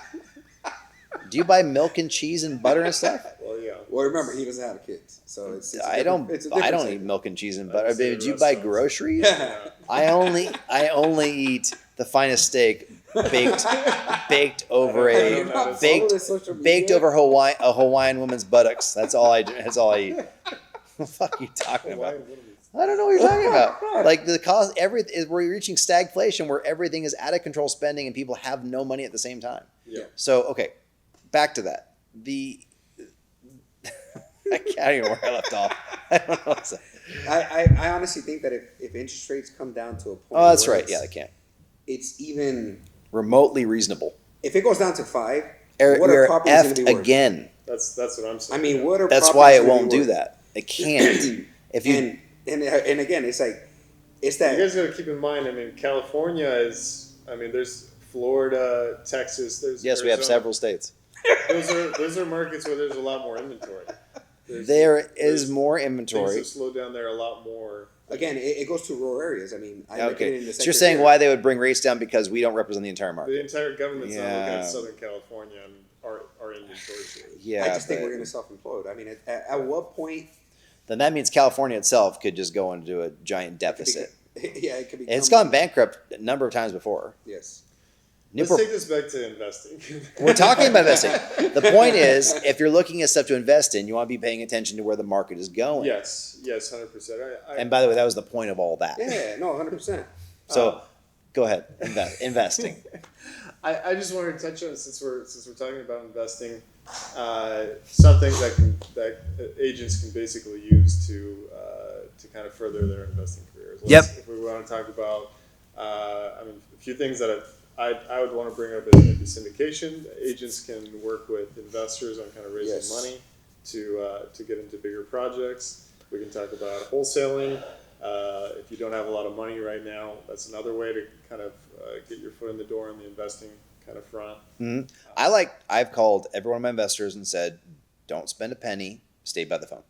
Do you buy milk and cheese and butter and stuff? Well, yeah. Well, remember, he doesn't have kids, so it's a I different- don't. it's a I different don't segment. eat milk and cheese and I butter. just say Did you buy restaurants. groceries? Yeah. I only eat the finest steak baked over I Have don't you a know. not followed baked the social baked media? over a Hawaiian woman's buttocks. That's all I do. That's all I eat. What the fuck are you talking about? Hawaiian women. I don't know what you're talking about. Like the cost, we're reaching stagflation where everything is out of control spending and people have no money at the same time. Yeah. So okay, back to that. I can't even where I left off. I don't know. What's that. I honestly think that if interest rates come down to a point, Oh, that's where right. Yeah, they can't. it's even Remotely reasonable. if it goes down to 5. What What are we're properties going effed to be worth? again. That's what I'm I saying. mean, what are That's properties why it gonna be won't do worth? that. It can't. If you And again, it's like it's You that guys got to keep in mind. I mean, California is. I mean, there's Florida, Texas. There's yes, we have Arizona. several states. Those are markets where there's a lot more inventory. There is more Things inventory. have slowed down there a lot more. again, it goes to rural areas. I mean, I reckon Okay, in the so you're sector saying here- why they would bring rates down because we don't represent the entire market? The entire government's not looking Yeah. at Southern California and our inventory. Yeah, I just think but we're going to self-implode. I mean, at what point? then that means California itself could just go into a giant deficit. Yeah, it could be. It's gone bankrupt a number of times before. Yes. Let's Newport, take this back to investing. we're talking about investing. The point is, if you're looking at stuff to invest in, you want to be paying attention to where the market is going. yes, 100%. And by the way, that was the point of all that. Yeah. No. 100%. So, go ahead. Investing. I just wanted to touch on it since we're talking about investing. Some things that agents can basically use to kind of further their investing careers. If we want to talk about, I mean, a few things that I would want to bring up is syndication. Agents can work with investors on kind of raising Yes. money to get into bigger projects. We can talk about wholesaling. If you don't have a lot of money right now, that's another way to kind of get your foot in the door in the investing kind of front. I've called every one of my investors and said, don't spend a penny, stay by the phone.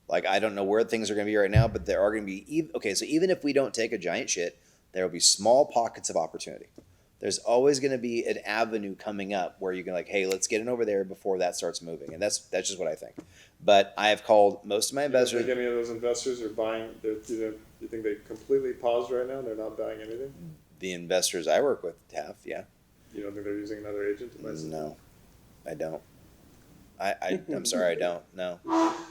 Like, I don't know where things are going to be right now, but there are going to be, okay, so even if we don't take a giant shit, there will be small pockets of opportunity. There's always going to be an avenue coming up where you can like, hey, let's get in over there before that starts moving. And that's just what I think. But I have called most of my Do you investors. think any of those investors are buying? You think they completely paused right now? They're not buying anything. The investors I work with have, yeah. You don't think they're using another agent to buy something? No, I don't. I'm sorry, I don't. No,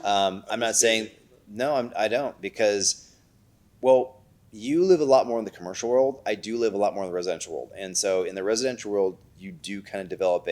I'm not saying no. I don't because, well, you live a lot more in the commercial world. I do live a lot more in the residential world, and so in the residential world, you do kind of develop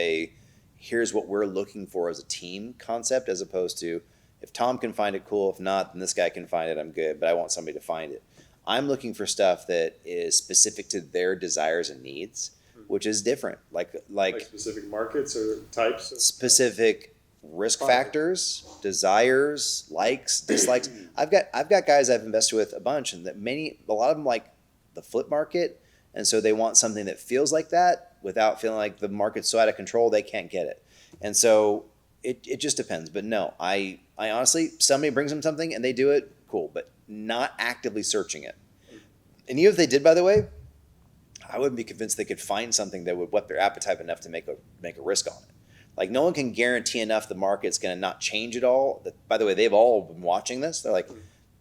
here's what we're looking for as a team concept, as opposed to if Tom can find it, cool. If not, then this guy can find it. I'm good, but I want somebody to find it. I'm looking for stuff that is specific to their desires and needs, which is different. Like specific markets or types. specific risk factors, desires, likes, dislikes. I've got guys I've invested with a bunch, and a lot of them like the flip market, and so they want something that feels like that without feeling like the market's so out of control they can't get it. And so it just depends. But no, I honestly, somebody brings them something and they do it, cool, but not actively searching it. And even if they did, by the way, I wouldn't be convinced they could find something that would whet their appetite enough to make a risk on it. Like no one can guarantee enough the market's going to not change at all. By the way, they've all been watching this. They're like,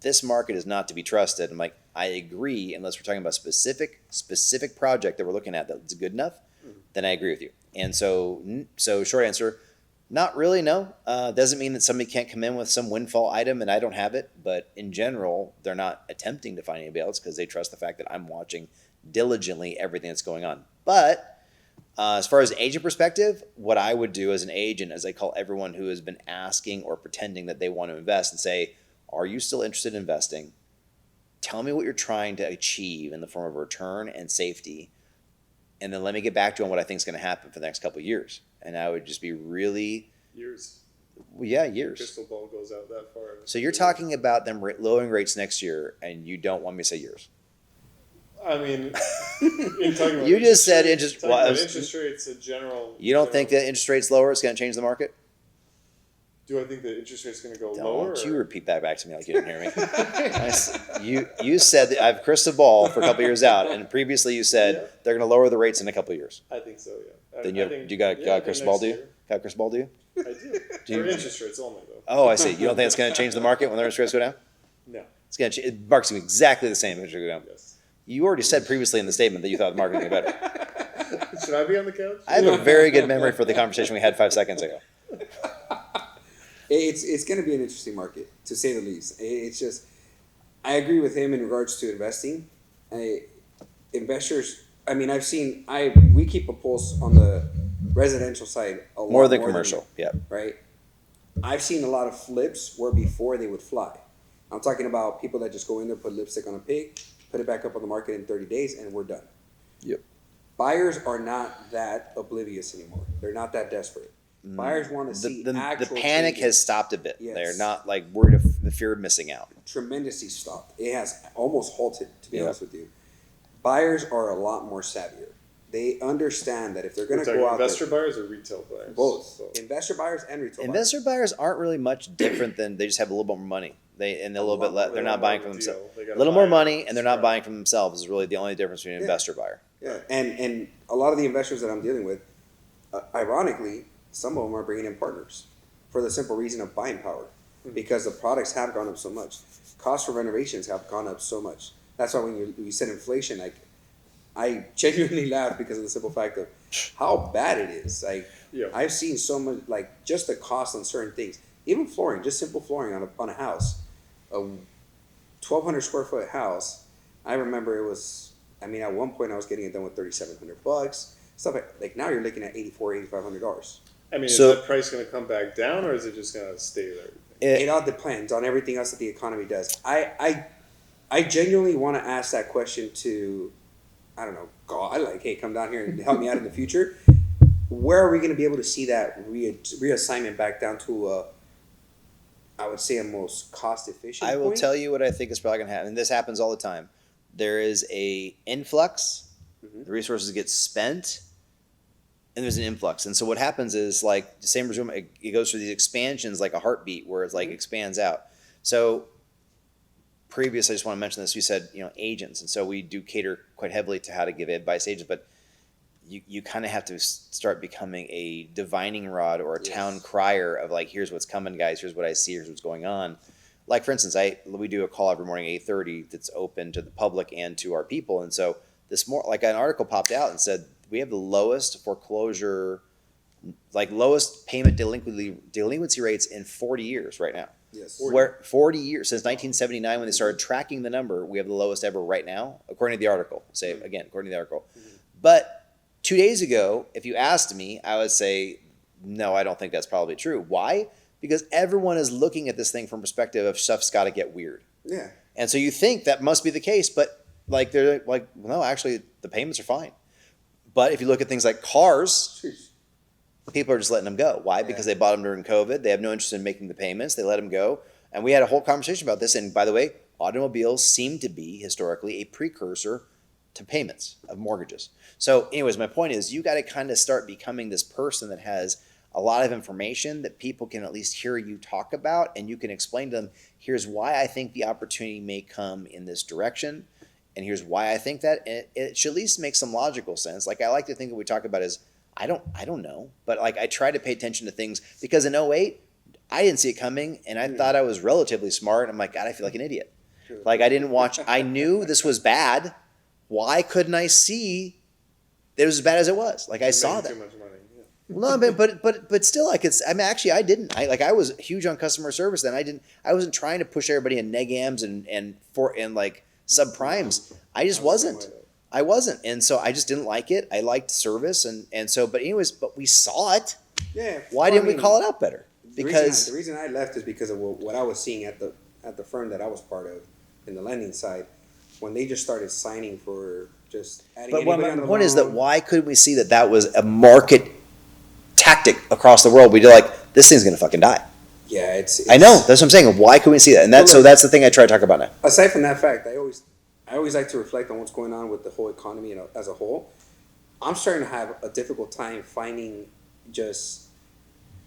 this market is not to be trusted. I'm like, I agree, unless we're talking about specific project that we're looking at that's good enough, then I agree with you. And so short answer, not really, no. Doesn't mean that somebody can't come in with some windfall item and I don't have it, but in general, they're not attempting to find anybody else because they trust the fact that I'm watching diligently everything that's going on. But as far as an agent perspective, what I would do as an agent is I call everyone who has been asking or pretending that they want to invest and say, are you still interested in investing? Tell me what you're trying to achieve in the form of return and safety. And then let me get back to you on what I think is going to happen for the next couple of years. And I would just be really... Years. Yeah, years. Crystal ball goes out that far. So you're talking about them lowering rates next year, and you don't want me to say years. I mean, in talking about you just said interest. Interest rates in general. You don't think that interest rates lower is going to change the market? Do I think that interest rates going to go lower? Don't you repeat that back to me like you didn't hear me. You said that I have crystal ball for a couple of years out, and previously you said they're going to lower the rates in a couple of years. I think so, yeah. Then you got crystal ball, do you? Got crystal ball, do you? I do. For interest rates only, though. Oh, I see. You don't think it's going to change the market when the interest rates go down? No. It's going to change. The market's exactly the same if interest rates go down. Yes. You already said previously in the statement that you thought the market would be better. Should I be on the couch? I have a very good memory for the conversation we had 5 seconds ago. It's going to be an interesting market, to say the least. It's just, I agree with him in regards to investing. Investors, I mean, we keep a pulse on the residential side a lot more than commercial, yeah. Right? I've seen a lot of flips where before they would fly. I'm talking about people that just go in there, put lipstick on a pig, put it back up on the market in 30 days, and we're done. Yep. Buyers are not that oblivious anymore. They're not that desperate. Buyers want to see actual the panic changes. has stopped a bit. Yes. They're not like worried of the fear of missing out. Tremendously stopped. It has almost halted, to be honest with you. Buyers are a lot more savvier. They understand that if they're going to go out investor buyers or retail buyers? Both. Investor buyers and retail buyers. Investor buyers aren't really much different than they just have a little bit more money. They're a little bit less. They're not buying from themselves. A little more money, and they're not buying from themselves is really the only difference between an investor buyer. Yeah, and a lot of the investors that I'm dealing with, ironically, some of them are bringing in partners for the simple reason of buying power, because the products have gone up so much. Costs for renovations have gone up so much. That's why when you said inflation, I genuinely laugh because of the simple fact of how bad it is. I've seen so much, just the cost on certain things, even flooring, just simple flooring on a house, a 1,200 square foot house. I remember it was. I mean, at one point I was getting it done with $3,700. Stuff like now you're looking at $8,400, $8,500. I mean, is that price going to come back down, or is it just going to stay there? It all depends on everything else that the economy does. I genuinely want to ask that question to, I don't know, God, hey, come down here and help me out in the future. Where are we going to be able to see that reassignment back down to I would say a most cost efficient I will tell you what I think is probably going to happen. And this happens all the time. There is a influx, the resources get spent, and there's an influx. And so what happens is the same resume, it goes through these expansions like a heartbeat where it's expands out. So previous, I just want to mention this, you said, agents. And so we do cater quite heavily to how to give advice to agents, but you kind of have to start becoming a divining rod or a town crier of here's what's coming, guys. Here's what I see. Here's what's going on. Like, for instance, we do a call every morning, 8:30, that's open to the public and to our people. And so an article popped out and said, we have the lowest foreclosure, lowest payment delinquency rates in 40 years right now. Yes. 40 years, since 1979 when they started tracking the number, we have the lowest ever right now, according to the article. According to the article. But 2 days ago, if you asked me, I would say, no, I don't think that's probably true. Why? Because everyone is looking at this thing from perspective of stuff's got to get weird. Yeah. And so you think that must be the case, but they're no, actually the payments are fine. But if you look at things like cars, people are just letting them go. Why? Because they bought them during COVID. They have no interest in making the payments. They let them go. And we had a whole conversation about this. And by the way, automobiles seem to be historically a precursor to payments of mortgages. So anyways, my point is you got to kind of start becoming this person that has a lot of information that people can at least hear you talk about, and you can explain to them, here's why I think the opportunity may come in this direction, and here's why I think that. And it should at least make some logical sense. I like to think that we talk about is I don't know, but like I try to pay attention to things because in '08 I didn't see it coming, and I thought I was relatively smart. I'm like, God, I feel like an idiot. Like I didn't watch. I knew this was bad. Why couldn't I see that it was as bad as it was? Like I saw that. Too much money. Yeah. Well, no, but still, like it's. I mean, actually, I didn't. I was huge on customer service. Then I didn't. I wasn't trying to push everybody in negams and like subprimes. I just wasn't. I wasn't, and so I just didn't like it. I liked service, and so. But anyways, but we saw it. Yeah. Why didn't we call it out better? Because the reason I left is because of what I was seeing at the firm that I was part of in the lending side, when they just started signing for just adding. But anybody on my the point is that loan. why couldn't we see that was a market tactic across the world? We did like this thing's gonna fucking die. Yeah, it's I know that's what I'm saying. Why couldn't we see that? And that's so that's the thing I try to talk about now. Aside from that fact, I always like to reflect on what's going on with the whole economy as a whole. I'm starting to have a difficult time finding just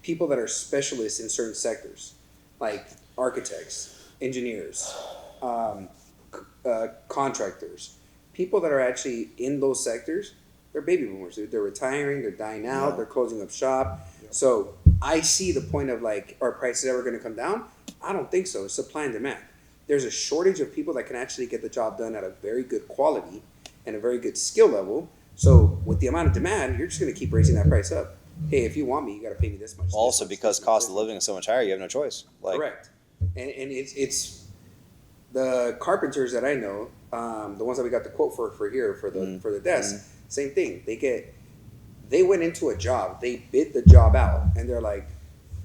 people that are specialists in certain sectors, like architects, engineers, contractors, people that are actually in those sectors. They're baby boomers. They're retiring. They're dying out. Yeah. They're closing up shop. Yeah. So I see the point of like, are prices ever going to come down? I don't think so. It's supply and demand. There's a shortage of people that can actually get the job done at a very good quality and a very good skill level. So with the amount of demand, you're just going to keep raising that price up. Hey, if you want me, you got to pay me this much. Also, this much, because cost of living is so much higher, you have no choice. Like, correct. And it's the carpenters that I know, the ones that we got the quote for here for the desk. Same thing. They went into a job. They bid the job out, and they're like,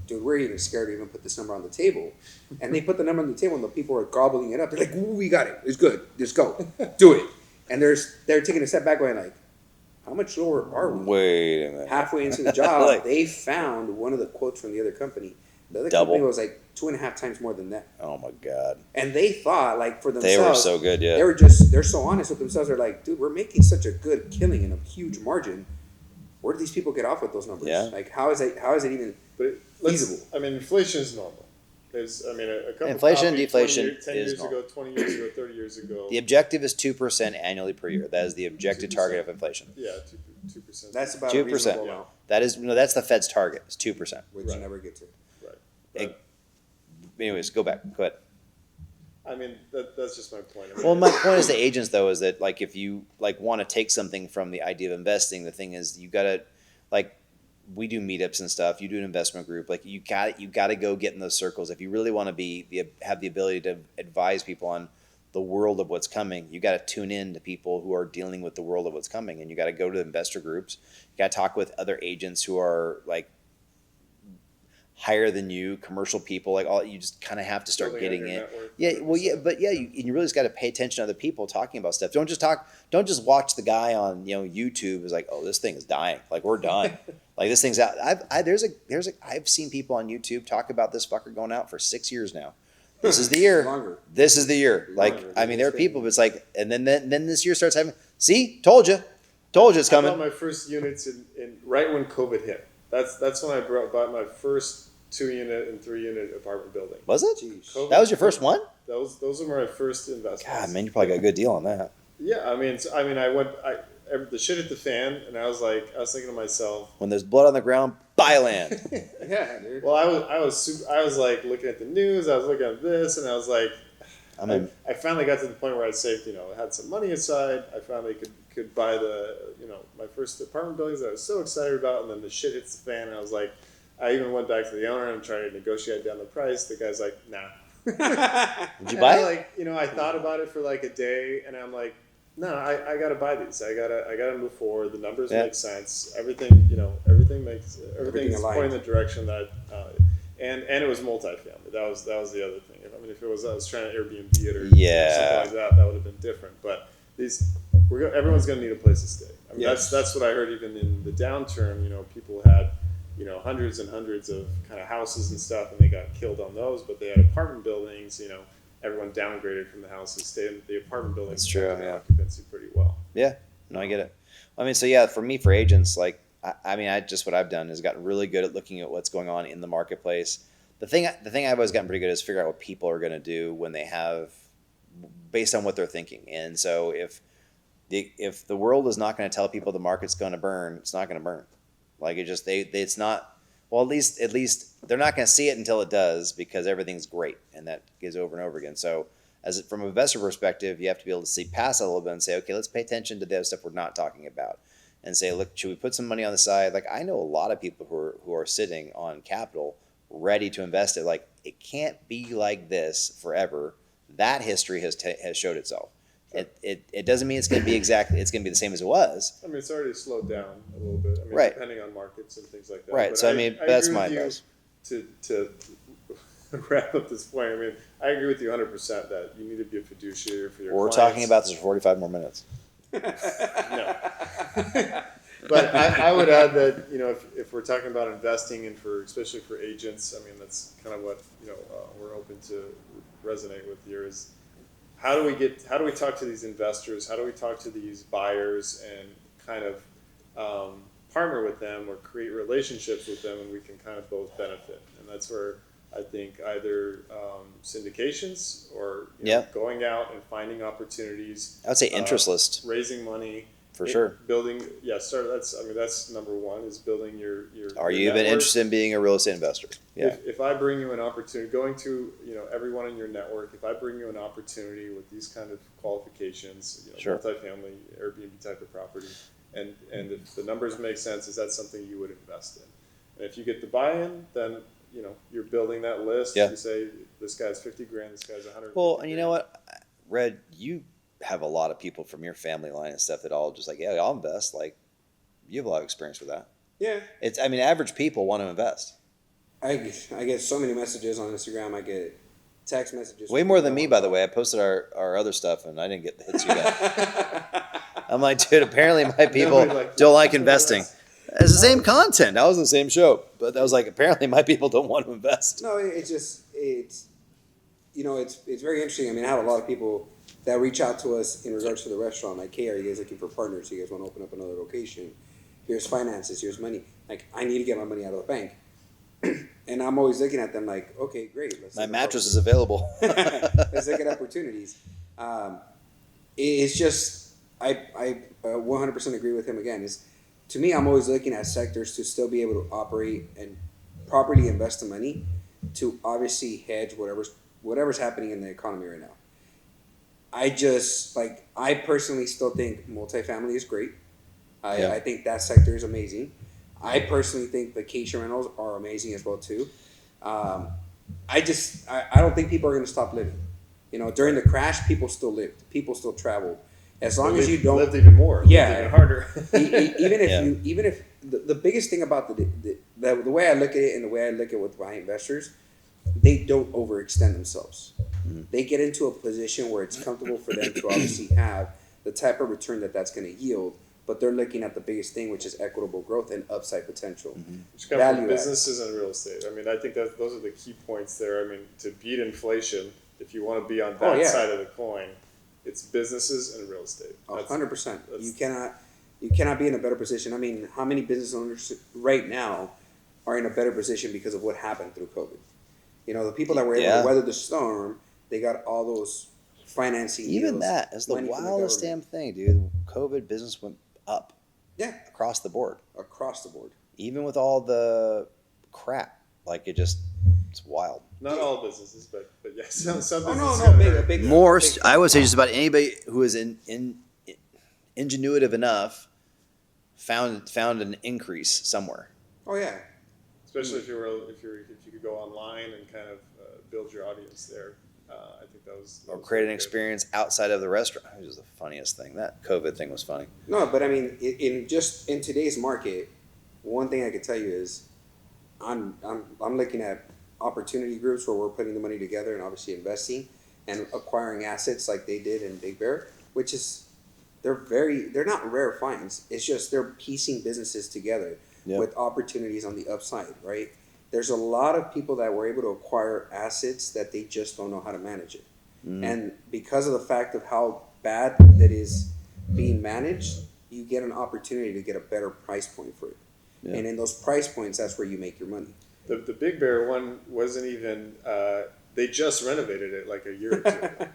"Dude, we're even scared to even put this number on the table." And they put the number on the table, and the people are gobbling it up. They're like, "Ooh, we got it. It's good. Just go, do it." And they're taking a step back, going like, how much lower are we? Wait a minute. Halfway into the job, Like, they found one of the quotes from the other company. The other double. company was like 2.5 times more than that. Oh my God. And they thought, like, for themselves, They were so good, yeah. They're so honest with themselves. They're like, dude, we're making such a good killing and a huge margin. Where do these people get off with those numbers? Yeah. Like, how is it even feasible? I mean, inflation is normal. There's, I mean, a cup Inflation, of coffee deflation 10 is years normal. ago, 20 years ago, 30 years ago. The objective is 2% annually per year. That is the objective 2%. target of inflation. Yeah, 2%. That's about 2%. a reasonable amount, That's the Fed's target. It's 2%. which you never get to. Right. Anyways, go ahead. I mean, that's just my point. I mean, Well, my point is to agents though is that like if you like want to take something from the idea of investing, the thing is you gotta like we do meetups and stuff. You do an investment group. Like you got to go get in those circles if you really want to have the ability to advise people on the world of what's coming. You got to tune in to people who are dealing with the world of what's coming, and you got to go to investor groups. You got to talk with other agents who are like higher than you, commercial people, like all. You just kind of have to start building getting out your it. network, Yeah, well, 100%. yeah, but yeah, you really just got to pay attention to other people talking about stuff. Don't just watch the guy on YouTube is like, oh, this thing is dying, like we're done, like this thing's out. I've seen people on YouTube talk about this fucker going out for 6 years now. This is the year. Longer. This is the year. Like Longer. I mean, there are people, but it's like, and then this year starts having. See, told you it's I coming. bought my first units in right when COVID hit. That's when I bought my first 2-unit and 3-unit apartment building. Was it? COVID, That was your first one? Those were my first investments. God, man, you probably got a good deal on that. Yeah, I mean, the shit hit the fan, and I was thinking to myself, When there's blood on the ground, buy land. Yeah, dude. well, I was like looking at the news, I was looking at this, and I was like, I finally got to the point where I saved, I had some money aside. I finally could buy my first apartment buildings that I was so excited about, and then the shit hits the fan, and I was like, I even went back to the owner and tried to negotiate down the price. The guy's like, nah. Did you buy it? I thought about it for like a day, and I'm like, no, I gotta buy these. I gotta move forward. The numbers make sense. Everything is aligned. pointing in the direction that, and it was multifamily. That was the other thing. If I was trying to Airbnb it or something like that would have been different. But everyone's gonna need a place to stay. I mean, that's what I heard even in the downturn. People had hundreds and hundreds of kind of houses and stuff, and they got killed on those. But they had apartment buildings. Everyone downgraded from the houses, stayed in the apartment buildings. That's true. kept their Yeah. occupancy pretty well. Yeah, no, I get it. I mean, so yeah, for agents, like, I just what I've done is gotten really good at looking at what's going on in the marketplace. The thing I've always gotten pretty good at is figure out what people are going to do when they have, based on what they're thinking. And so if the world is not going to tell people the market's going to burn, it's not going to burn. Like it's not, well, at least they're not going to see it until it does, because everything's great, and that goes over and over again. So from an investor perspective, you have to be able to see past that a little bit and say, okay, let's pay attention to the other stuff we're not talking about, and say, look, should we put some money on the side? Like, I know a lot of people who are sitting on capital ready to invest it. Like, it can't be like this forever. That history has showed itself. It doesn't mean it's going to be the same as it was. I mean, it's already slowed down a little bit. I mean, Right. depending on markets and things like that. Right. But So I mean, that's my agree with advice. you to wrap up this point. I mean, I agree with you 100% that you need to be a fiduciary for your We're clients. talking about this for 45 more minutes. No. But I would add that, you know, if we're talking about investing and especially for agents, I mean, that's kind of what, you know, we're hoping to resonate with here is how do we talk to these investors? How do we talk to these buyers and kind of partner with them or create relationships with them, and we can kind of both benefit. And that's where I think either syndications or going out and finding opportunities. I would say interest list. Raising money. For sure. Building, that's number one, is building your Are your you even network. interested in being a real estate investor? Yeah. If I bring you an opportunity, going to, you know, everyone in your network, if I bring you an opportunity with these kind of qualifications, you know, Sure. multifamily, Airbnb type of property, and if the numbers make sense, is that something you would invest in? And if you get the buy-in, then, you know, you're building that list. Yeah. You say, this guy's 50 grand, this guy's 100. Well, and you know what, Red, you have a lot of people from your family line and stuff that all just like, yeah, I'll invest. Like, you have a lot of experience with that. Yeah. Average people want to invest. I get so many messages on Instagram. I get text messages. Way more than me, by the way. I posted our other stuff and I didn't get the hits you got. I'm like, dude, apparently my people don't like investing. It's the same content. I was in the same show, but I was like, apparently my people don't want to invest. No, it's you know, it's very interesting. I mean, I have a lot of people that reach out to us in regards to the restaurant. Like, hey, are you guys looking for partners? You guys want to open up another location? Here's finances. Here's money. Like, I need to get my money out of the bank. And I'm always looking at them like, okay, great. My mattress is available. Let's look at opportunities. It's just, I 100% agree with him again. To me, I'm always looking at sectors to still be able to operate and properly invest the money to obviously hedge whatever's happening in the economy right now. I personally still think multifamily is great. I think that sector is amazing. I personally think vacation rentals are amazing as well too. I don't think people are going to stop living. You know, during the crash, people still lived. People still traveled. As long as you don't lived even more, yeah, lived even harder. even if the biggest thing about the way I look at it and the way I look at with my investors, they don't overextend themselves. Mm-hmm. They get into a position where it's comfortable for them to obviously have the type of return that's going to yield, but they're looking at the biggest thing, which is equitable growth and upside potential. Mm-hmm. Which comes from businesses and real estate. I mean, I think that those are the key points there. I mean, to beat inflation, if you want to be on that side of the coin, it's businesses and real estate. 100%. You cannot be in a better position. I mean, how many business owners right now are in a better position because of what happened through COVID? You know, the people that were able to weather the storm, they got all those financing deals. Even that is the wildest damn thing, dude. COVID business went up. Yeah. Across the board. Across the board. Even with all the crap. Like, it's wild. Not all businesses, but yes. Some big. More, I would say just about anybody who is ingenuitive enough found an increase somewhere. Oh, yeah. Especially if you could go online and kind of build your audience there, I think that was or create an experience outside of the restaurant. It was the funniest thing. That COVID thing was funny. No, but I mean, in today's market, one thing I could tell you is, I'm looking at opportunity groups where we're putting the money together and obviously investing and acquiring assets like they did in Big Bear, which is they're not rare finds. It's just they're piecing businesses together. Yep. With opportunities on the upside, right? There's a lot of people that were able to acquire assets that they just don't know how to manage it. Mm. And because of the fact of how bad that is being managed, you get an opportunity to get a better price point for it. Yeah. And in those price points, that's where you make your money. The Big Bear one wasn't even they just renovated it like a year or two ago.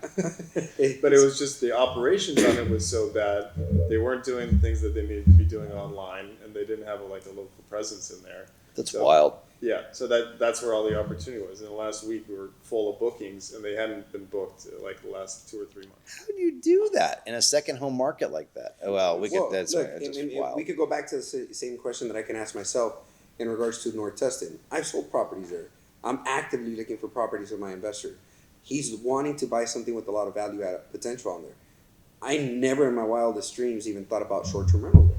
But it was just the operations on it was so bad. They weren't doing the things that they needed to be doing online, and they didn't have a local presence in there. That's So, wild. Yeah, so that's where all the opportunity was. In the last week, we were full of bookings, and they hadn't been booked like the last 2 or 3 months. How do you do that in a second home market like that? Oh, well, that's look, right. It's just and wild. we could go back to the same question that I can ask myself in regards to North Tustin. I've sold properties there. I'm actively looking for properties with my investor. He's wanting to buy something with a lot of value add potential on there. I never in my wildest dreams even thought about short-term rental there.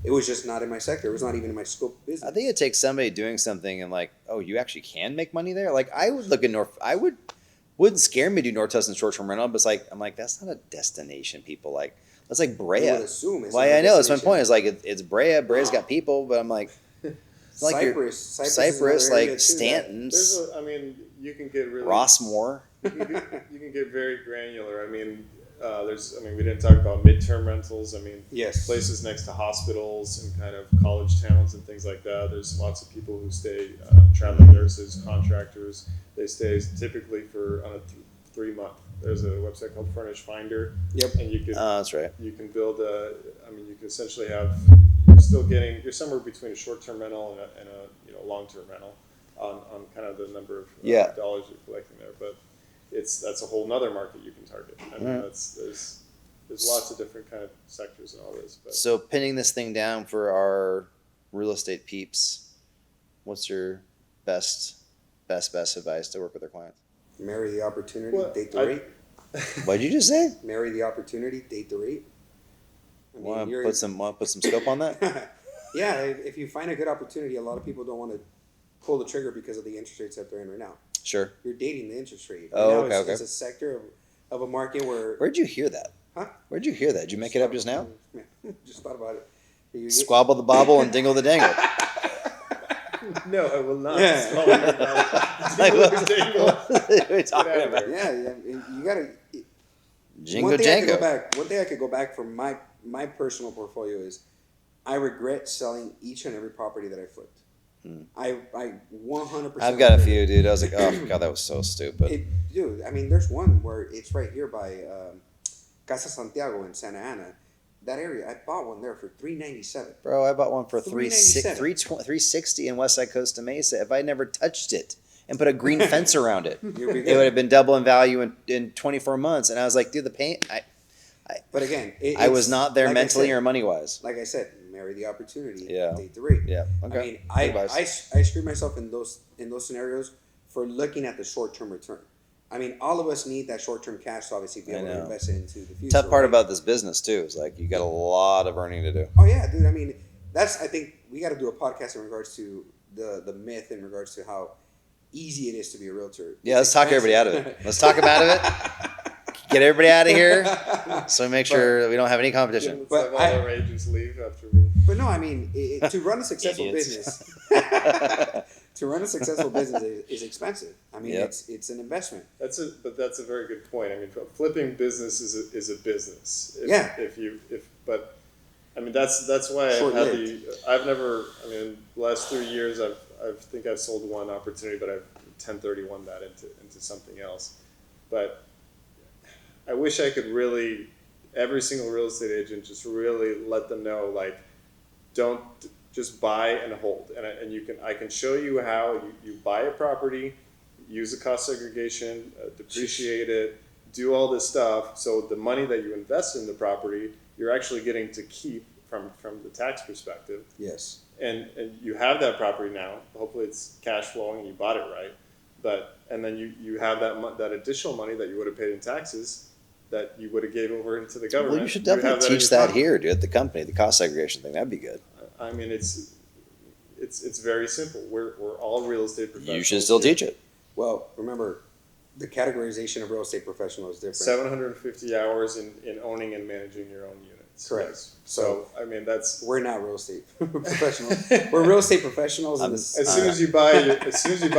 It was just not in my sector. It was not even in my scope of business. I think it takes somebody doing something and like, oh, you actually can make money there. Like I would look at wouldn't scare me to do North Tustin short-term rental, but it's like I'm like that's not a destination. People like that's like Brea. You would assume it's Well, not a I know that's my destination. point. It's like it's Brea. Brea's got people, but I'm like, it's like Cyprus, Cyprus, like Stanton's, You can get really Rossmore. you can get very granular. We didn't talk about midterm rentals. Yes. Places next to hospitals and kind of college towns and things like that. There's lots of people who stay, traveling nurses, contractors. They stay typically for on a 3 month. There's a website called Furnish Finder. Yep. And you can That's right. you can build you can essentially have you're somewhere between a short term rental and a long term rental on kind of the number of dollars you're collecting there, but that's a whole nother market you can target. There's lots of different kind of sectors and all this. But. So pinning this thing down for our real estate peeps, what's your best advice to work with our clients? Marry the opportunity, date the rate. What'd you just say? Marry the opportunity, date the rate. Want to put some scope on that? Yeah, if you find a good opportunity, a lot of people don't want to pull the trigger because of the interest rates that they're in right now. Sure. You're dating the interest rate. Okay. It's a sector of a market where... Where'd you hear that? Huh? Where'd you hear that? Did you make it up just now? Just thought about it. Squabble the bobble and dingle the dangle. No, I will not. Yeah. Dingle the dingle. What are you talking about? Yeah, you gotta... Jingo One jango. thing I could go back from my personal portfolio is I regret selling each and every property that I flipped. I 100%. I've got a few, dude. I was like, oh god, that was so stupid. Dude, there's one where it's right here by Casa Santiago in Santa Ana. That area, I bought one there for $397. Bro, I bought one for $397. $360 in Westside Costa Mesa. If I never touched it and put a green fence around it, You'll be it good. would have been double in value in 24 months. And I was like, dude, the paint. But again, I was not there like mentally I said, or money wise. Like I said, marry the opportunity. Yeah. Date the rate. Yeah. Okay. I screwed myself in those scenarios for looking at the short term return. All of us need that short term cash to obviously be able to invest it into the future. Tough part right? about this business too is like you got a lot of earning to do. Oh yeah, dude. I think we got to do a podcast in regards to the myth in regards to how easy it is to be a realtor. Yeah, let's talk everybody out of it. Let's talk them out of it. Get everybody out of here, so we make sure that we don't have any competition. Let's But have all our agents leave after we. But no, to run a successful Idiots. business, to run a successful business is expensive. Yep. It's an investment. That's a very good point. Flipping business is a business. That's why the last 3 years I've sold one opportunity, but I've 1031 that into something else. But I wish I could really, every single real estate agent, just really let them know, like, don't just buy and hold. And I can show you how you buy a property, use a cost segregation, depreciate it, do all this stuff. So the money that you invest in the property, you're actually getting to keep from the tax perspective. Yes. And you have that property now. Hopefully it's cash flowing and you bought it right. And then you have that additional money that you would have paid in taxes that you would have gave over into the government. Well, you should definitely teach that here, dude, at the company, the cost segregation thing. That'd be good. It's very simple. We're all real estate professionals. You should still teach it. Well, remember, the categorization of real estate professional is different. 750 hours in owning and managing your own units. Correct. Yes. So that's we're not real estate professionals. We're real estate professionals. As soon as you buy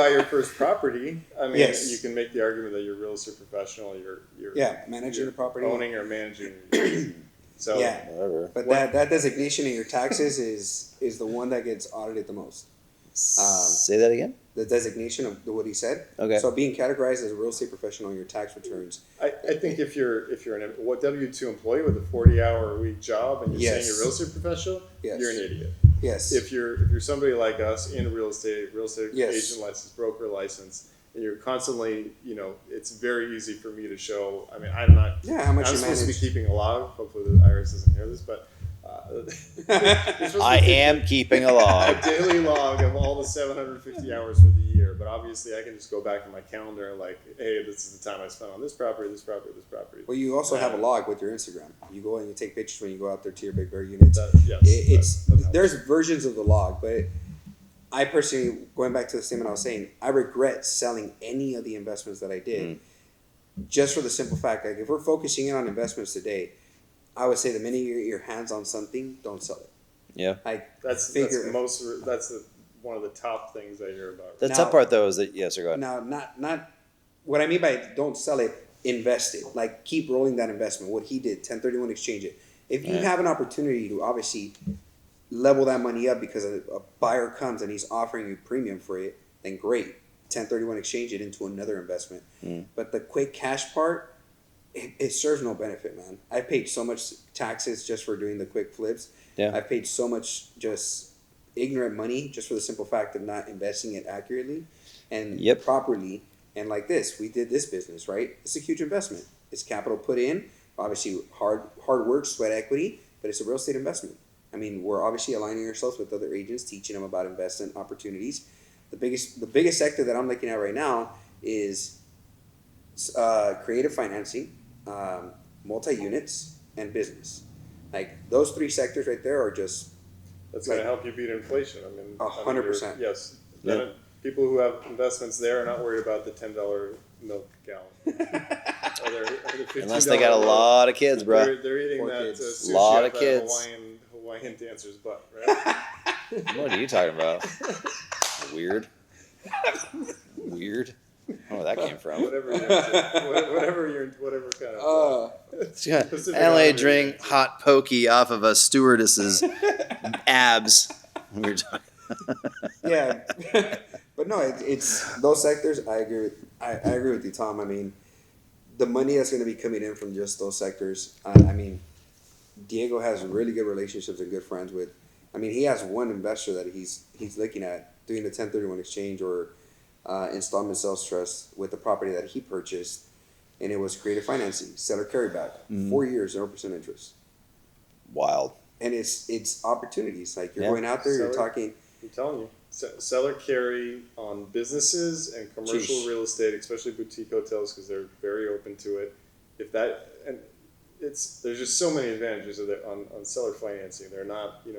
your first property, Yes. you can make the argument that you're a real estate professional. You're managing the property, owning or managing. So yeah, Whatever. but that designation in your taxes is the one that gets audited the most. Say that again. The designation of what he said. Okay. So being categorized as a real estate professional on your tax returns. I think if you're an W-2 employee with a 40-hour-a-week job and you're saying you're a real estate professional, Yes. you're an idiot. Yes. If you're somebody like us in real estate Yes. agent license, broker license, and you're constantly, it's very easy for me to show. I mean, I'm not. Yeah, how much I'm you supposed manage. to be keeping a log. Hopefully, the IRS doesn't hear this, but you're supposed to I be am keeping a a log. daily log of all the 750 hours for the year. But obviously, I can just go back in my calendar and like, hey, this is the time I spent on this property, this property, this property. Well, you also have a log with your Instagram. You go and you take pictures when you go out there to your Big Bear units. There's versions of the log, but I personally, going back to the statement I was saying, I regret selling any of the investments that I did, just for the simple fact that if we're focusing in on investments today, I would say the minute you get your hands on something, don't sell it. Yeah. That's one of the top things I hear about. The tough part though is that yes, go ahead. Now, not what I mean by don't sell it, invest it. Like keep rolling that investment. What he did, 1031 exchange it. If you have an opportunity to obviously level that money up because a buyer comes and he's offering you premium for it, then great. 1031 exchange it into another investment. But the quick cash part, it serves no benefit, man. I paid so much taxes just for doing the quick flips. Yeah. I paid so much just ignorant money just for the simple fact of not investing it accurately and properly. And like this, we did this business, right? It's a huge investment. It's capital put in, obviously hard work, sweat equity, but it's a real estate investment. I mean, we're obviously aligning ourselves with other agents, teaching them about investment opportunities. The biggest sector that I'm looking at right now is creative financing, multi-units, and business. Like those three sectors right there are just. That's going to help you beat inflation. I mean, 100%. Yes. People who have investments there are not worried about the $10 milk gallon. Unless they got a lot of kids, bro. They're eating Poor that kids. sushi Lot off of that kids. Hawaiian dancer's butt, right? What are you talking about? Weird. Weird. I don't know where that came from. whatever kind of. Pacific I only Islander drink dancer. hot pokey off of a stewardess's abs. We were talking. Yeah, but no, it's those sectors. I agree with you, Tom. I mean, the money that's going to be coming in from just those sectors. I mean, Diego has really good relationships and good friends with. I mean, he has one investor that he's looking at doing the 1031 exchange or installment sales trust with the property that he purchased, and it was creative financing, seller carryback, 4 years, 0% interest. Wild. And it's opportunities. Like you're going out there, you're talking. I'm telling you, seller carry on businesses and commercial real estate, especially boutique hotels, because they're very open to it. There's just so many advantages of on seller financing. They're not, it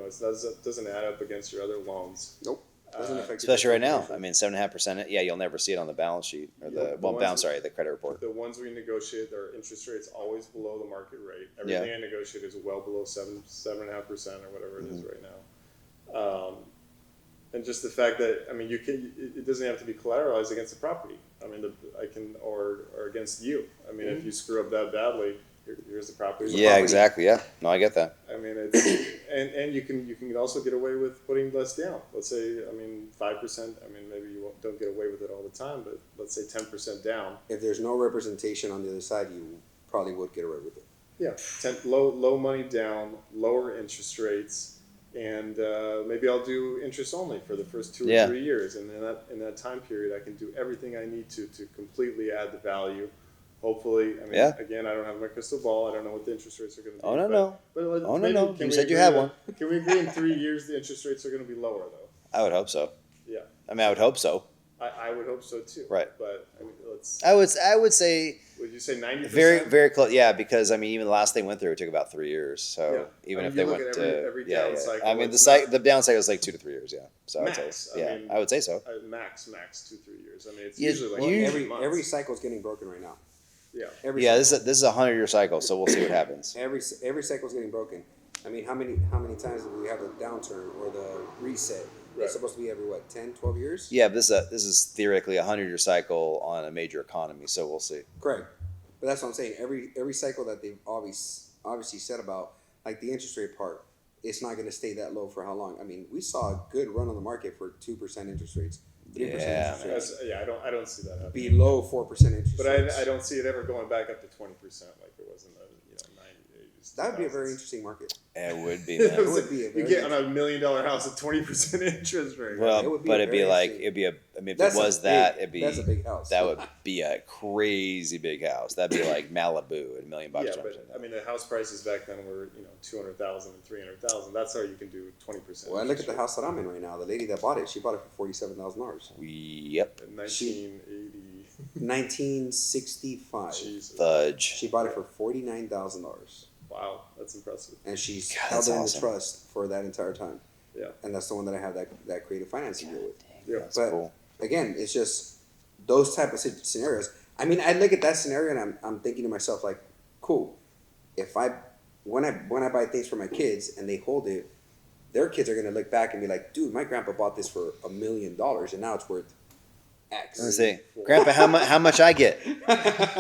doesn't add up against your other loans. Nope. Doesn't affect Especially your right now. business. I mean, 7.5%. Yeah, you'll never see it on the balance sheet or the credit report. The ones we negotiate, their interest rate's always below the market rate. Everything I negotiate is well below 7.5% or whatever it is right now. And just the fact that it doesn't have to be collateralized against the property. I mean, or against you. I mean, if you screw up that badly, here's the property. Yeah, exactly. Yeah, no, I get that. I mean, and you can also get away with putting less down. Let's say, 5%. I mean, maybe you don't get away with it all the time, but let's say 10% down. If there's no representation on the other side, you probably would get away with it. Yeah, low money down, lower interest rates, and maybe I'll do interest only for the first 2 or 3 years, and in that time period, I can do everything I need to completely add the value. Hopefully, again, I don't have my crystal ball. I don't know what the interest rates are going to be. No. You said you had one. Can we agree in 3 years the interest rates are going to be lower, though? I would hope so. Yeah. I mean, I would hope so. I would hope so, too. Right. But, I would say... Would you say 90%? Very, very close. Yeah, because, even the last thing went through, it took about 3 years. So even if they went every down cycle. I mean, the down cycle is like 2 to 3 years, yeah. So max. I would say so. Max 2-3 years. I mean, it's usually like every cycle is getting broken right now. Yeah. This is a 100-year cycle, so we'll see what happens. Every cycle is getting broken. I mean, how many times do we have the downturn or the reset? Right. It's supposed to be every 10, 12 years? Yeah, but this is theoretically a 100-year cycle on a major economy, so we'll see. Correct. But that's what I'm saying. Every cycle that they've obviously said about, like the interest rate part, it's not going to stay that low for how long? I mean, we saw a good run on the market for 2% interest rates, 3% Yeah. interest rates, I don't see that happening. below 4% interest But rates. I don't see it ever going back up to 20% like it was in the 90s. That would be a very interesting market. It would be, It man. would be a you very get on $1 million house at 20% interest rate. Well, It would be but a it'd be very like, interesting- it'd be a, I mean, if That's it a was big- that, it'd be, that's a big house. that would be a crazy big house. That'd be like Malibu at $1 million. Yeah, or something. but I mean, the house prices back then were 200,000 and 300,000. That's how you can do 20%. Well, I look at the house that I'm in right now. The lady that bought it, she bought it for $47,000. Yep. In 1980. 1965. Jesus. Fudge. She bought it for $49,000, Wow, that's impressive. and she's God, held that's it in awesome. the trust for that entire time. Yeah. And that's the one that I have that creative financing deal with. Yeah. That's But cool. again, it's just those type of scenarios. I mean, I look at that scenario and I'm thinking to myself like, cool. If when I buy things for my kids and they hold it, their kids are gonna look back and be like, dude, my grandpa bought this for $1 million and now it's worth X. Let's see. Grandpa, how much I get?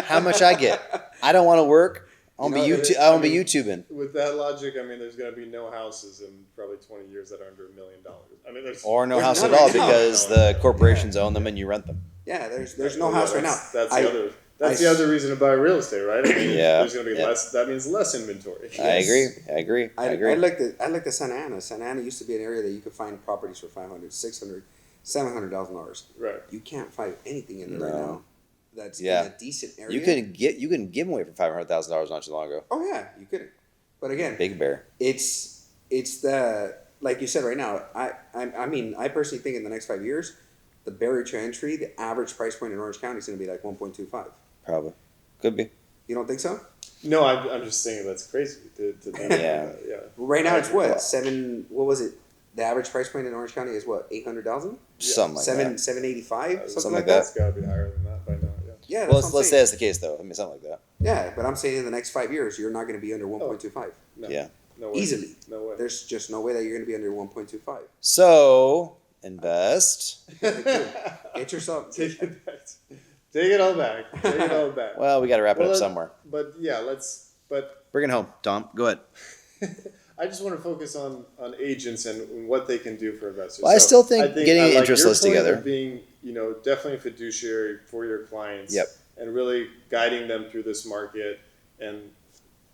How much I get? I don't want to work. I want to be I want to be YouTubing. With that logic, I mean, there's going to be no houses in probably 20 years that are under $1 million. I mean, Or no There's house none at all right now. because the corporations own them and you rent them. Yeah, there's no house right now. That's the other reason to buy real estate, right? I mean, Yeah, there's going to be yeah. less. That means less inventory. I agree. I looked at Santa Ana. Santa Ana used to be an area that you could find properties for $500,000, $600,000, $700,000. Right. You can't find anything in there right No. now that's Yeah. in a decent area. You couldn't give them away for $500,000 not too long ago. Oh yeah, you couldn't. But again, Big Bear. it's the like you said right now. I mean I personally think in the next 5 years, the barrier to entry, the average price point in Orange County is going to be like 1.25. Probably. Could be. You don't think so? No, I'm just saying that's crazy. To think Yeah. yeah. Right now it's Well- what What was it? The average price point in Orange County is what 800,000. Something like that. 785, something Something like like that. It's got to be higher than that by now. Yeah. Yeah, that's Well, what I'm let's say saying. that's the case though. I mean, something like that. Yeah, but I'm saying in the next 5 years, you're not going to be under 1.25 No, Yeah. No way. easily. No way. There's just no way that you're going to be under 1.25. So invest. Get yourself. Take it back. Take it all back. Take it all back. Well, we got to wrap it Well, up somewhere. But yeah, But Bring it home, Tom. Go ahead. I just want to focus on agents and what they can do for investors. Well, I still think getting I an interest your list point together. of being, definitely a fiduciary for your clients. Yep. And really guiding them through this market. And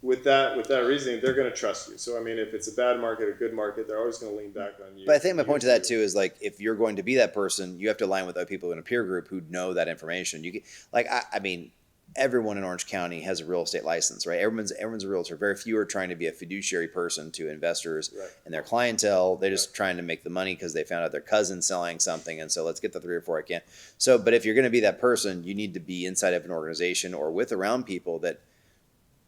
with that reasoning, they're going to trust you. So I mean, if it's a bad market, a good market, they're always going to lean back on you. But I think my point to that too is like if you're going to be that person, you have to align with other people in a peer group who know that information. You can, like I mean, everyone in Orange County has a real estate license, right? Everyone's a realtor. Very few are trying to be a fiduciary person to investors Right. and their clientele. They're just trying to make the money because they found out their cousin's selling something, and so let's get the 3 or 4 I can. So, but if you're going to be that person, you need to be inside of an organization or with around people that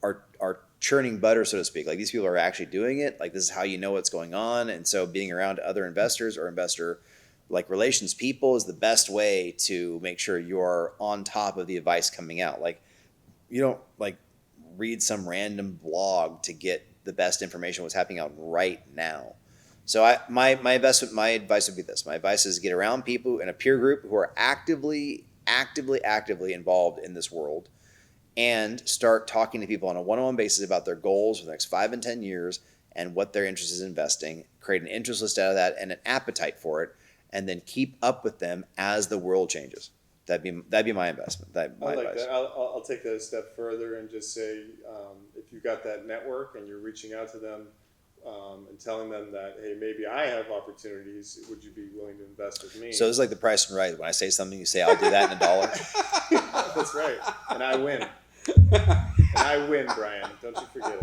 are churning butter, so to speak. Like these people are actually doing it. Like this is how you know what's going on, and so being around other investors or investor like relations people is the best way to make sure you're on top of the advice coming out. Like you don't like read some random blog to get the best information what's happening out right now. So my advice would be this. My advice is get around people in a peer group who are actively involved in this world and start talking to people on a one-on-one basis about their goals for the next 5 and 10 years and what their interest is in investing. Create an interest list out of that and an appetite for it, and then keep up with them as the world changes. That'd be my investment. I like that. I'll take that a step further and just say, if you've got that network and you're reaching out to them and telling them that, hey, maybe I have opportunities. Would you be willing to invest with me? So it's like the Price and Right. When I say something, you say, "I'll do that in $1." That's right, and I win. And I win, Brian. Don't you forget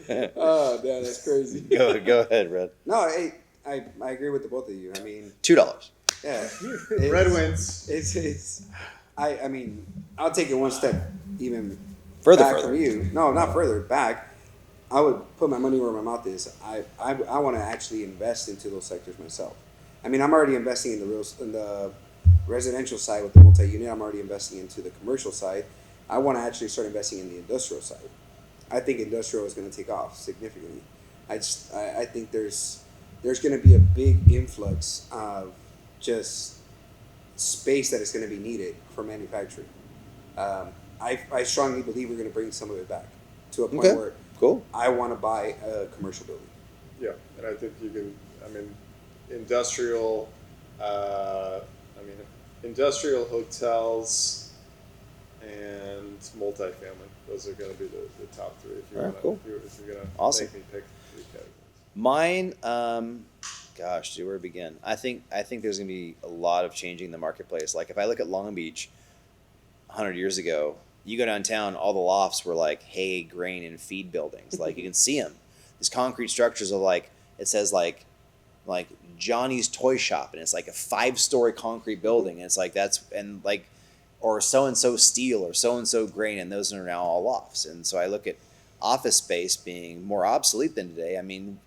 it. Oh, damn, that's crazy. Go ahead, Red. No, hey, I agree with the both of you. I mean, $2. yeah, Red wins. It's. I mean, I'll take it one step even Further. from you. No, not further back. I would put my money where my mouth is. I want to actually invest into those sectors myself. I mean, I'm already investing in the residential side with the multi-unit. I'm already investing into the commercial side. I want to actually start investing in the industrial side. I think industrial is going to take off significantly. I think there's going to be a big influx of just space that is going to be needed for manufacturing. I strongly believe we're going to bring some of it back to a point Okay. where Cool. I want to buy a commercial building. Yeah, and I think you can. I mean, industrial. Industrial hotels and multifamily. Those are going to be the top three. If you All right, want cool. if you're going to Awesome. make me pick three categories. Mine, gosh, where to begin? I think there's gonna be a lot of changing in the marketplace. Like if I look at Long Beach, 100 years ago, you go downtown, all the lofts were like hay, grain, and feed buildings. Like you can see them. These concrete structures of like it says like Johnny's Toy Shop, and it's like a 5-story concrete building, and it's like that's and like or so and so steel or so and so grain, and those are now all lofts. And so I look at office space being more obsolete than today. I mean,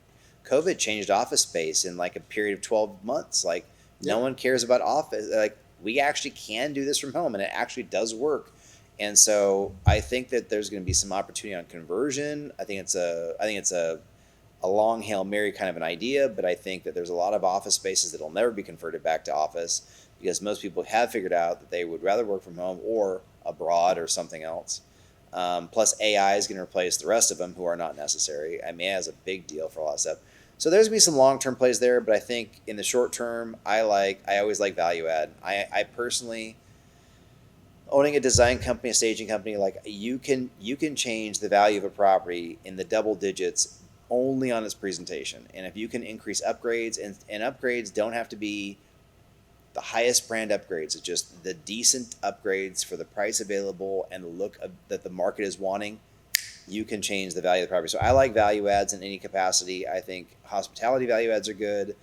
COVID changed office space in like a period of 12 months. Like no one cares about office. Like we actually can do this from home, and it actually does work. And so I think that there's going to be some opportunity on conversion. I think it's a long Hail Mary kind of an idea, but I think that there's a lot of office spaces that will never be converted back to office because most people have figured out that they would rather work from home or abroad or something else. Plus AI is going to replace the rest of them who are not necessary. I mean, AI is a big deal for a lot of stuff. So there's going to be some long-term plays there, but I think in the short term, I always like value add. I personally, owning a design company, a staging company, like you can change the value of a property in the double digits only on its presentation. And if you can increase upgrades, and upgrades don't have to be the highest brand upgrades, it's just the decent upgrades for the price available and the look that the market is wanting, you can change the value of the property. So I like value adds in any capacity. I think hospitality value adds are good.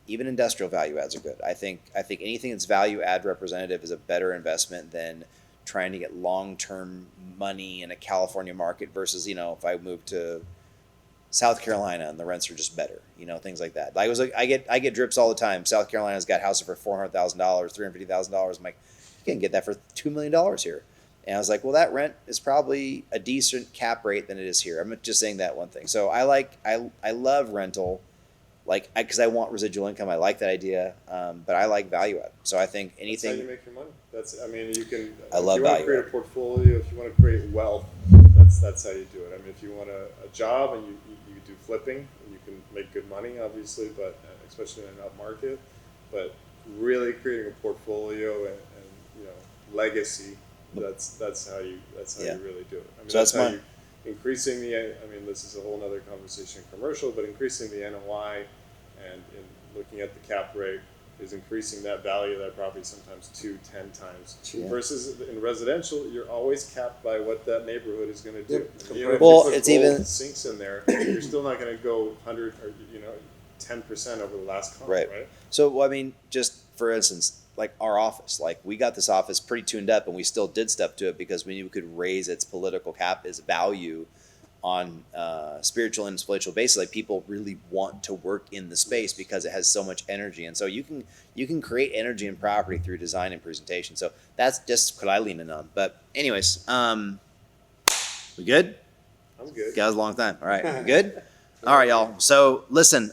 Even industrial value adds are good. I think anything that's value add representative is a better investment than trying to get long-term money in a California market versus, if I move to South Carolina and the rents are just better, things like that. I get drips all the time. South Carolina's got houses for $400,000, $350,000. I'm like, you can get that for $2 million here. And I was like, well, that rent is probably a decent cap rate than it is here. I'm just saying that one thing. So I love rental, because I want residual income. I like that idea, but I like value add. So I think anything. That's how you make your money. You can. I love if you want value to create add. a portfolio, if you want to create wealth, that's how you do it. I mean, if you want a job and you do flipping, you can make good money, obviously, but especially in an up market. But really creating a portfolio and legacy. That's how you really do it. I mean, So that's how mine. you increasing the. I mean, this is a whole other conversation, commercial, but increasing the NOI and in looking at the cap rate is increasing that value of that property sometimes 2-10 times. Yeah. Versus in residential, you're always capped by what that neighborhood is going to do. Yep. Even if Well, you put it's gold even- sinks in there, you're still not going to go 100 or 10% over the last comp, Right. right? So, I mean, just for instance, like our office, like we got this office pretty tuned up and we still did stuff to it because we knew we could raise its political cap, its value on spiritual and influential basis. Like people really want to work in the space because it has so much energy. And so you can create energy and property through design and presentation. So that's just what I lean in on. But anyways, we good? I'm good. That was a long time. All right. We good? All right, y'all. So listen,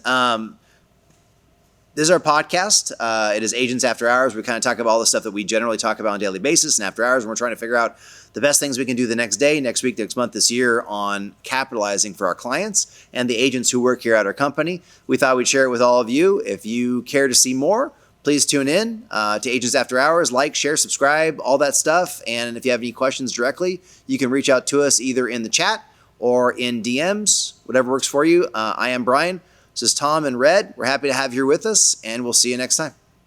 this is our podcast. It is Agents After Hours. We kind of talk about all the stuff that we generally talk about on a daily basis and after hours. And we're trying to figure out the best things we can do the next day, next week, next month, this year on capitalizing for our clients and the agents who work here at our company. We thought we'd share it with all of you. If you care to see more, please tune in to Agents After Hours. Like, share, subscribe, all that stuff. And if you have any questions directly, you can reach out to us either in the chat or in DMs, whatever works for you. I am Brian. This is Tom and Red. We're happy to have you here with us, and we'll see you next time.